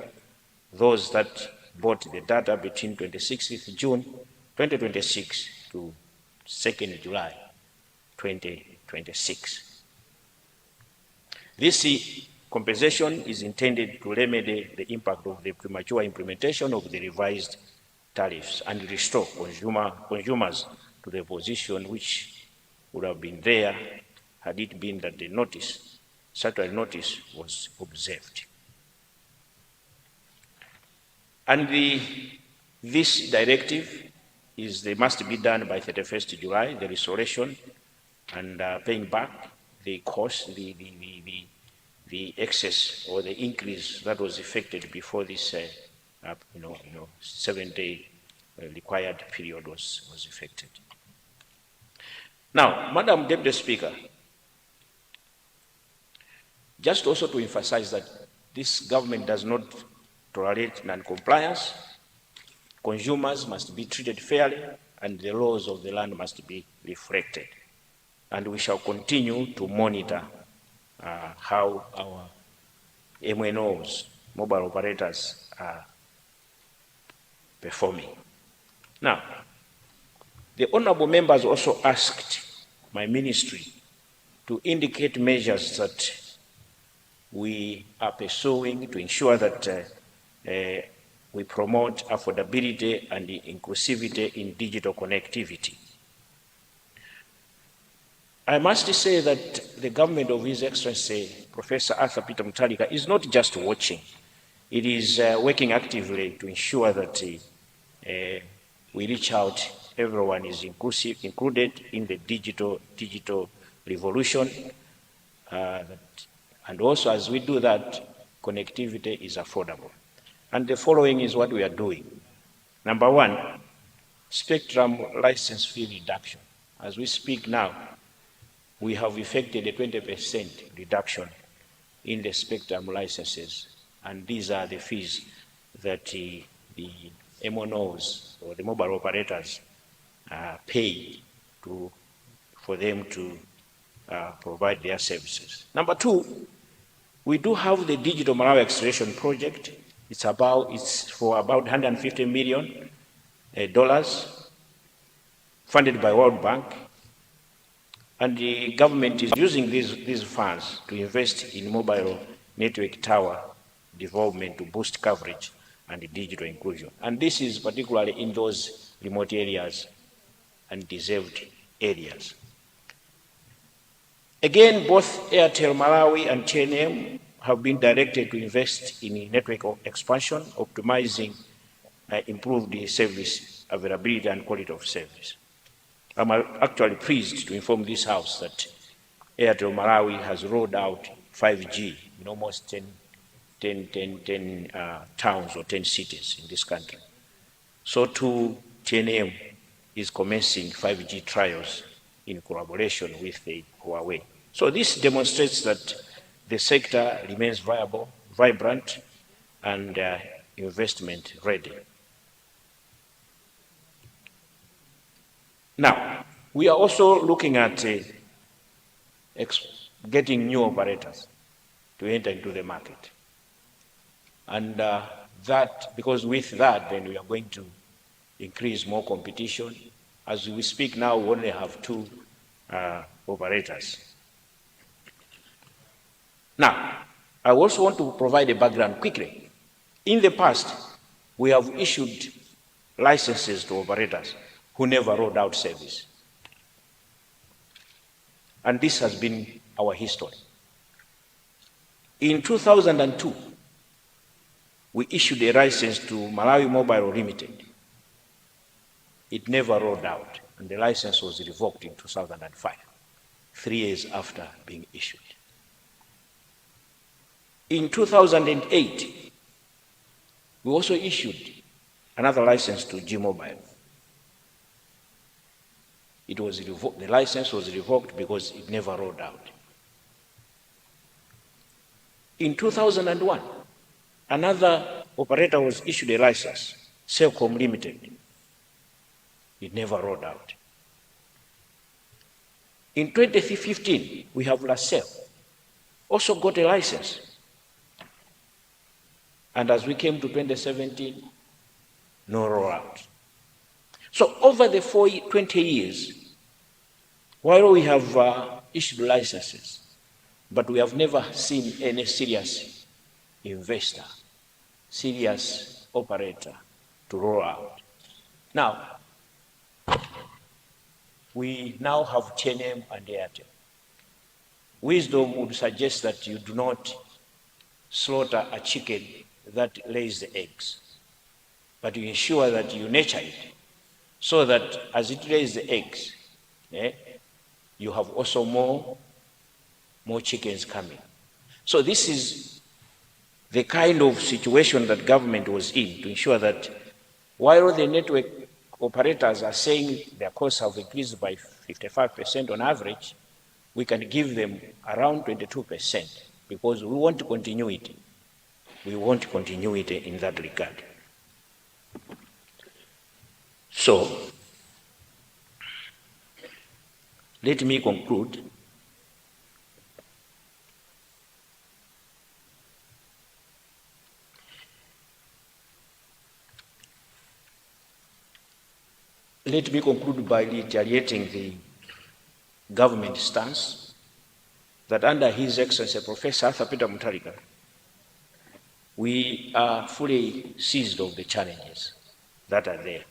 those that bought the data between 26th June 2026 to 2nd July 2026. This compensation is intended to remedy the impact of the premature implementation of the revised tariffs and restore consumers to the position which would have been there had it been that the notice, statutory notice, was observed. And this directive must be done by 31st July, the restoration and paying back the cost, the excess or the increase that was effected before this 7-day required period was effected. Now, Madam Deputy Speaker, just also to emphasize that this government does not tolerate non-compliance. Consumers must be treated fairly and the laws of the land must be reflected. And we shall continue to monitor how our MNOs, mobile operators, are performing. Now, the honorable members also asked my ministry to indicate measures that we are pursuing to ensure that we promote affordability and inclusivity in digital connectivity. I must say that the government of His Excellency, Professor Arthur Peter Mutharika, is not just watching. It is working actively to ensure that we reach out, everyone is included in the digital revolution. And also, as we do that, connectivity is affordable. And the following is what we are doing. Number one, spectrum license fee reduction. As we speak now, we have effected a 20% reduction in the spectrum licenses. And these are the fees that the MNOs or the mobile operators pay for them to provide their services. Number two, we do have the Digital Malawi Acceleration Project. It's for about $150 million, funded by World Bank. And the government is using these funds to invest in mobile network tower development to boost coverage and digital inclusion. And this is particularly in those remote areas and deserved areas. Again, both Airtel Malawi and TNM have been directed to invest in network expansion, optimizing improved service availability and quality of service. I'm actually pleased to inform this House that Airtel Malawi has rolled out 5G in almost 10 towns or 10 cities in this country. So too, TNM is commencing 5G trials in collaboration with the Huawei. So this demonstrates that the sector remains viable, vibrant, and investment ready. Now, we are also looking at getting new operators to enter into the market. And because with that, then we are going to increase more competition. As we speak now, we only have 2 operators. Now, I also want to provide a background quickly. In the past, we have issued licenses to operators who never rolled out service. And this has been our history. In 2002, we issued a license to Malawi Mobile Limited. It never rolled out, and the license was revoked in 2005, 3 years after being issued. In 2008, we also issued another license to G-Mobile. It was revoked, the license was revoked because it never rolled out. In 2001, another operator was issued a license, Celcom Limited. It never rolled out. In 2015, we have LaSalle, also got a license. And as we came to 2017, no rollout. So over the 20 years, while we have issued licenses, but we have never seen any serious investor, serious operator to roll out. Now, we now have TNM and Airtel. Wisdom would suggest that you do not slaughter a chicken that lays the eggs, but you ensure that you nurture it so that as it lays the eggs, you have also more chickens coming. So this is the kind of situation that government was in to ensure that while the network operators are saying their costs have increased by 55% on average, we can give them around 22% because we want continuity. We want continuity in that regard. So, let me conclude. Let me conclude by reiterating the government stance that under His Excellency Professor Arthur Peter Mutharika, we are fully seized of the challenges that are there.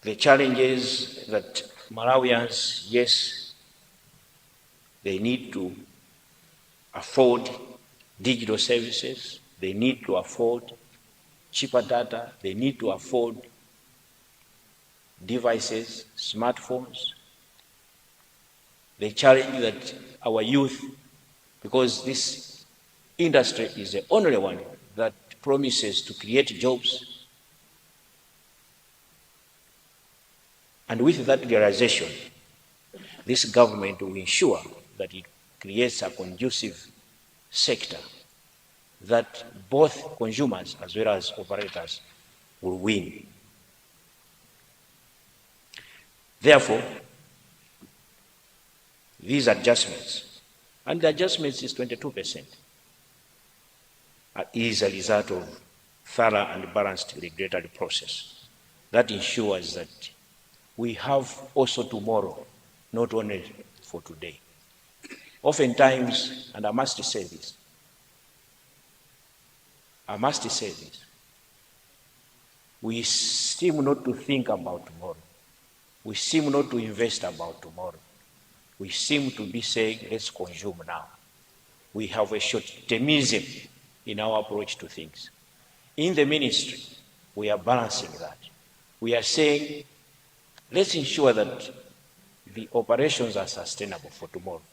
The challenges that Malawians, yes, they need to afford digital services, they need to afford cheaper data, they need to afford devices, smartphones. The challenge that our youth, because this industry is the only one that promises to create jobs, and with that realization, this government will ensure that it creates a conducive sector that both consumers as well as operators will win. Therefore, these adjustments, and the adjustments is 22%, is a result of thorough and balanced regulatory process that ensures that we have also tomorrow, not only for today. Oftentimes, and I must say this, we seem not to think about tomorrow. We seem not to invest about tomorrow. We seem to be saying, let's consume now. We have a short-termism in our approach to things. In the ministry, we are balancing that. We are saying, let's ensure that the operations are sustainable for tomorrow,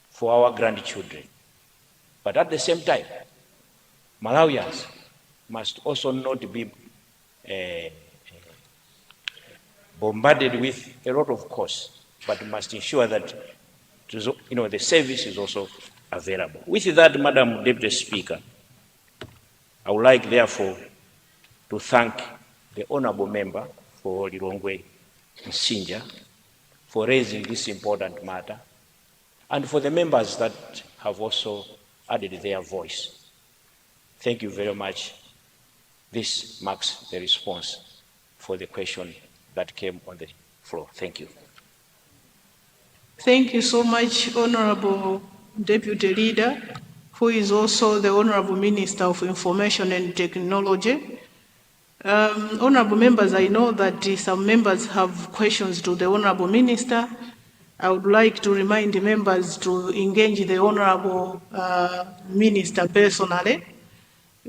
for our grandchildren. But at the same time, Malawians must also not be bombarded with a lot of costs, but must ensure that the service is also available. With that, Madam Deputy Speaker, I would like therefore to thank the Honourable Member for Lilongwe Msinja for raising this important matter, and for the members that have also added their voice. Thank you very much. This marks the response for the question that came on the floor. Thank you. Thank you so much, Honorable Deputy Leader, who is also the Honorable Minister of Information and Technology. Honorable members, I know that some members have questions to the Honorable Minister. I would like to remind the members to engage the Honorable Minister personally,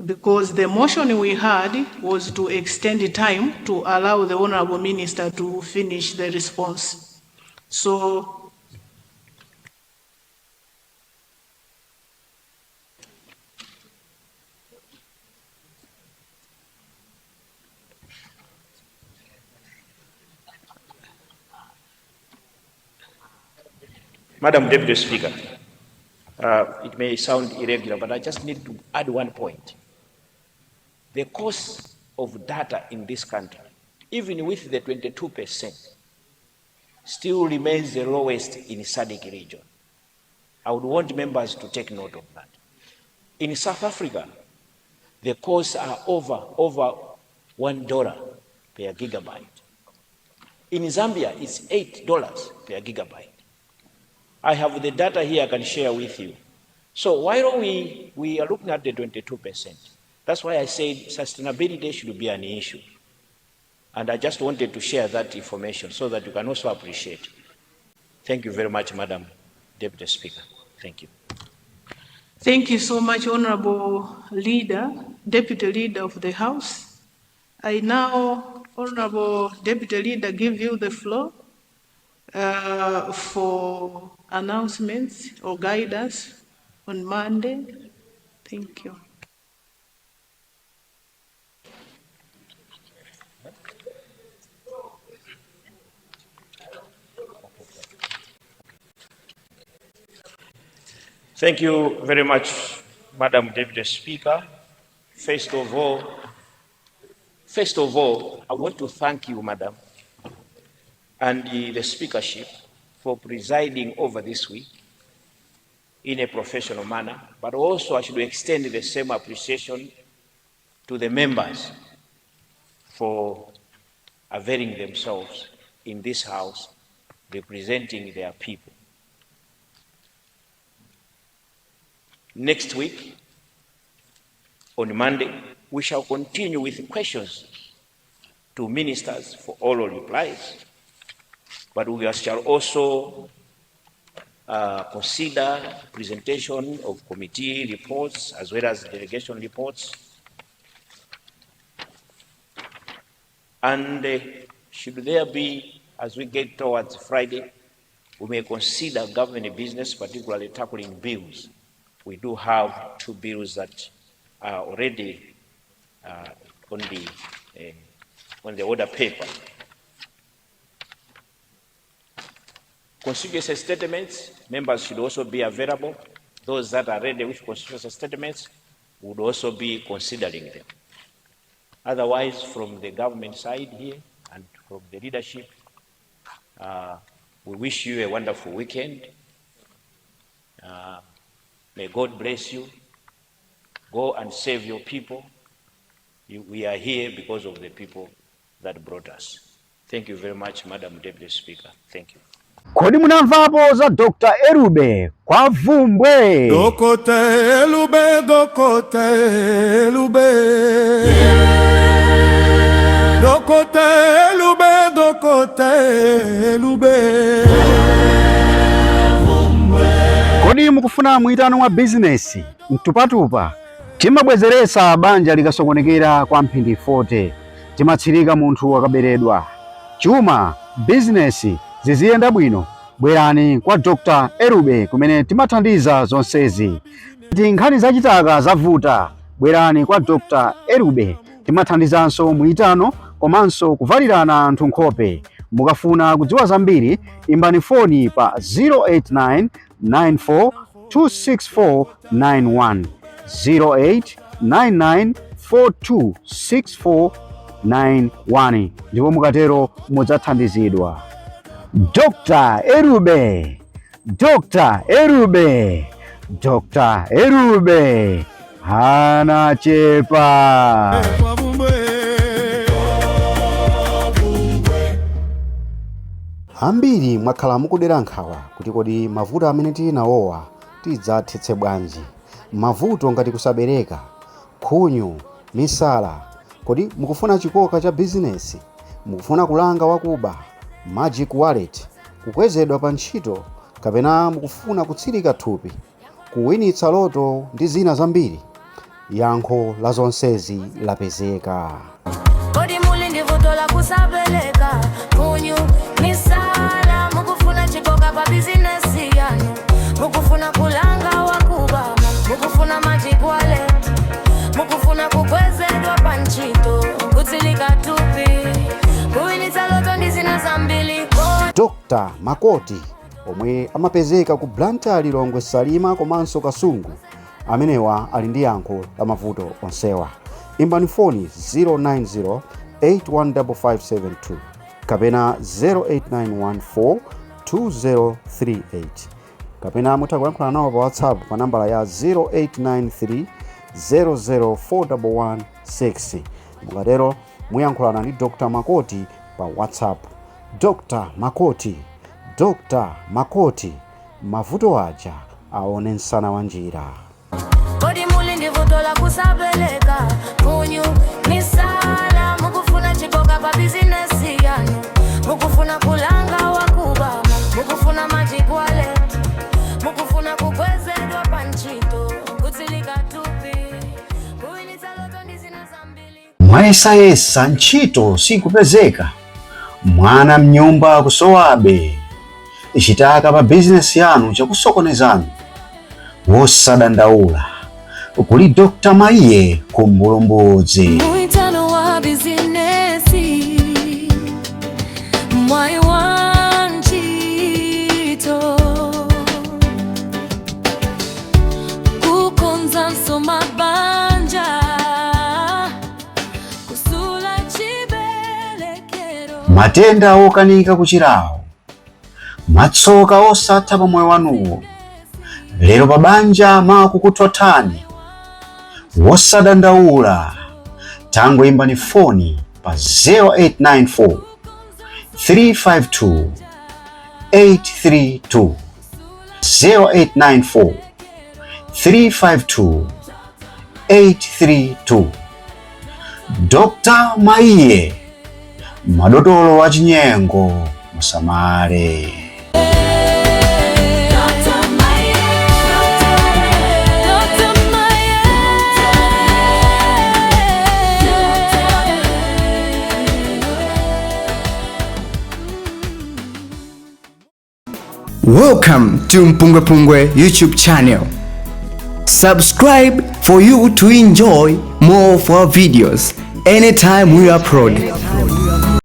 because the motion we had was to extend the time to allow the Honorable Minister to finish the response. So, Madam Deputy Speaker, it may sound irregular, but I just need to add one point. The cost of data in this country even with the 22%, still remains the lowest in SADC region. I would want members to take note of that. In South Africa, the costs are over $1 per gigabyte. In Zambia, it's $8 per gigabyte. I have the data here I can share with you. So while we are looking at the 22%, that's why I said sustainability should be an issue. And I just wanted to share that information so that you can also appreciate. Thank you very much, Madam Deputy Speaker. Thank you. Thank you so much, Honorable Leader, Deputy Leader of the House. I now, Honorable Deputy Leader, give you the floor for announcements or guidance on Monday. Thank you. Thank you very much, Madam Deputy Speaker. First of all, I want to thank you, Madam, and the Speakership for presiding over this week in a professional manner, but also I should extend the same appreciation to the members for availing themselves in this House, representing their people. Next week, on Monday, we shall continue with questions to ministers for oral replies, but we shall also consider presentation of committee reports as well as delegation reports. And should there be, as we get towards Friday, we may consider government business, particularly tackling bills. We do have 2 bills that are already on the order paper. Constituency statements, members should also be available. Those that are ready with constituency statements would also be considering them. Otherwise, from the government side here and from the leadership, we wish you a wonderful weekend. May God bless you. Go and save your people. We are here because of the people that brought us. Thank you very much, Madam Deputy Speaker. Thank you. Kodi munamvapo za Dr. Erube kwa Vumbwe. Dokota Erube, Dokota Erube. Dokota Erube, Dokota Erube. Kodi mukufuna mwitano wa bizinesi mtupatupa timabwezeresa banja likasokonekera kwa mphindi 40 timatsirika munthu akaberedwa chuma bizinesi ziziyenda bwino bwerani kwa Dr. Erube kumene timathandiza zonsezi. Ndi nkhani zachitaka zavuta bwerani kwa Dr. Erube timathandizanso mwitano komanso kuvalirana anthu nkhope. Mukafuna kudziwa zambiri imbani foni pa 089942649 0899426491 ndipo mukatero mudzathandizidwa. Dr. Erube, Dr. Erube, Dr. Erube anachepa. Ambiri mwakhala mukudera nkhawa kuti kodi mavuto amene tili nawowa tidzathetse bwanji. Mavuto ngati kusabereka, khunyu, misala, kodi mukufuna chikoka cha bizinesi, mukufuna kulanga wakuba, magic wallet, kukwezedwa pa ntchito, kapena mukufuna kutsirika thupi, kuwinitsa loto ndi zina zambiri. Yankho la zonsezi lapezeka. Kodi muli ndi vuto la kusabeleka, khunyu, misala, mukufuna chikoka pa bizinesi yanu, mukufuna kulanga wakuba, mukufuna magic wallet, mukufuna kukwezedwa pa ntchito, kutsirika thupi, kuwinitsa loto ndi zina zambiri. Dr. Makoti omwe amapezeka ku Blantyre, Lilongwe, Salima komanso Kasungu, amenewa ali ndi yankho la mavuto onsewa. Imbani foni 090 815572 kapena 089142038 kapena mutha kuyankhula nawo pa WhatsApp pa nambala ya 0893 0041116. Mukatero muyankhulana ndi Dr. Makoti pa WhatsApp. Dr. Makoti, mavuto aja aone msana wa njira. Kodi muli ndi vuto la kusabeleka munyu misala mukufuna chipoka pa business yanu mukufuna kulanga wakuba mukufuna majikwale mukufuna kukwezedwa panchito kutsilika tupi kuinitsa loto ndi zina zambili Mwayesayesa ntchito sikupezeka, mwana mnyumba kusowabe, chitaka pa business yanu chakusokonezani. Wosadandaula kuli Dr. Maiye kumbulumbudzi. Muitano wa bizinesi mwai wanchito kukonza nsoma banja kusula chibelekero Matenda okanika kuchirawo, matsoka osatha pa moyo wanuwo, lero pabanja makukuthothani. Wosadandaula tangoimbani foni pa 0894 352 832 0894 352 832. Dr. Maiye, madotolo wa chinyengo musamale. Welcome to MPUNGWE-PUNGWE YouTube channel. Subscribe for you to enjoy more of our videos anytime we upload.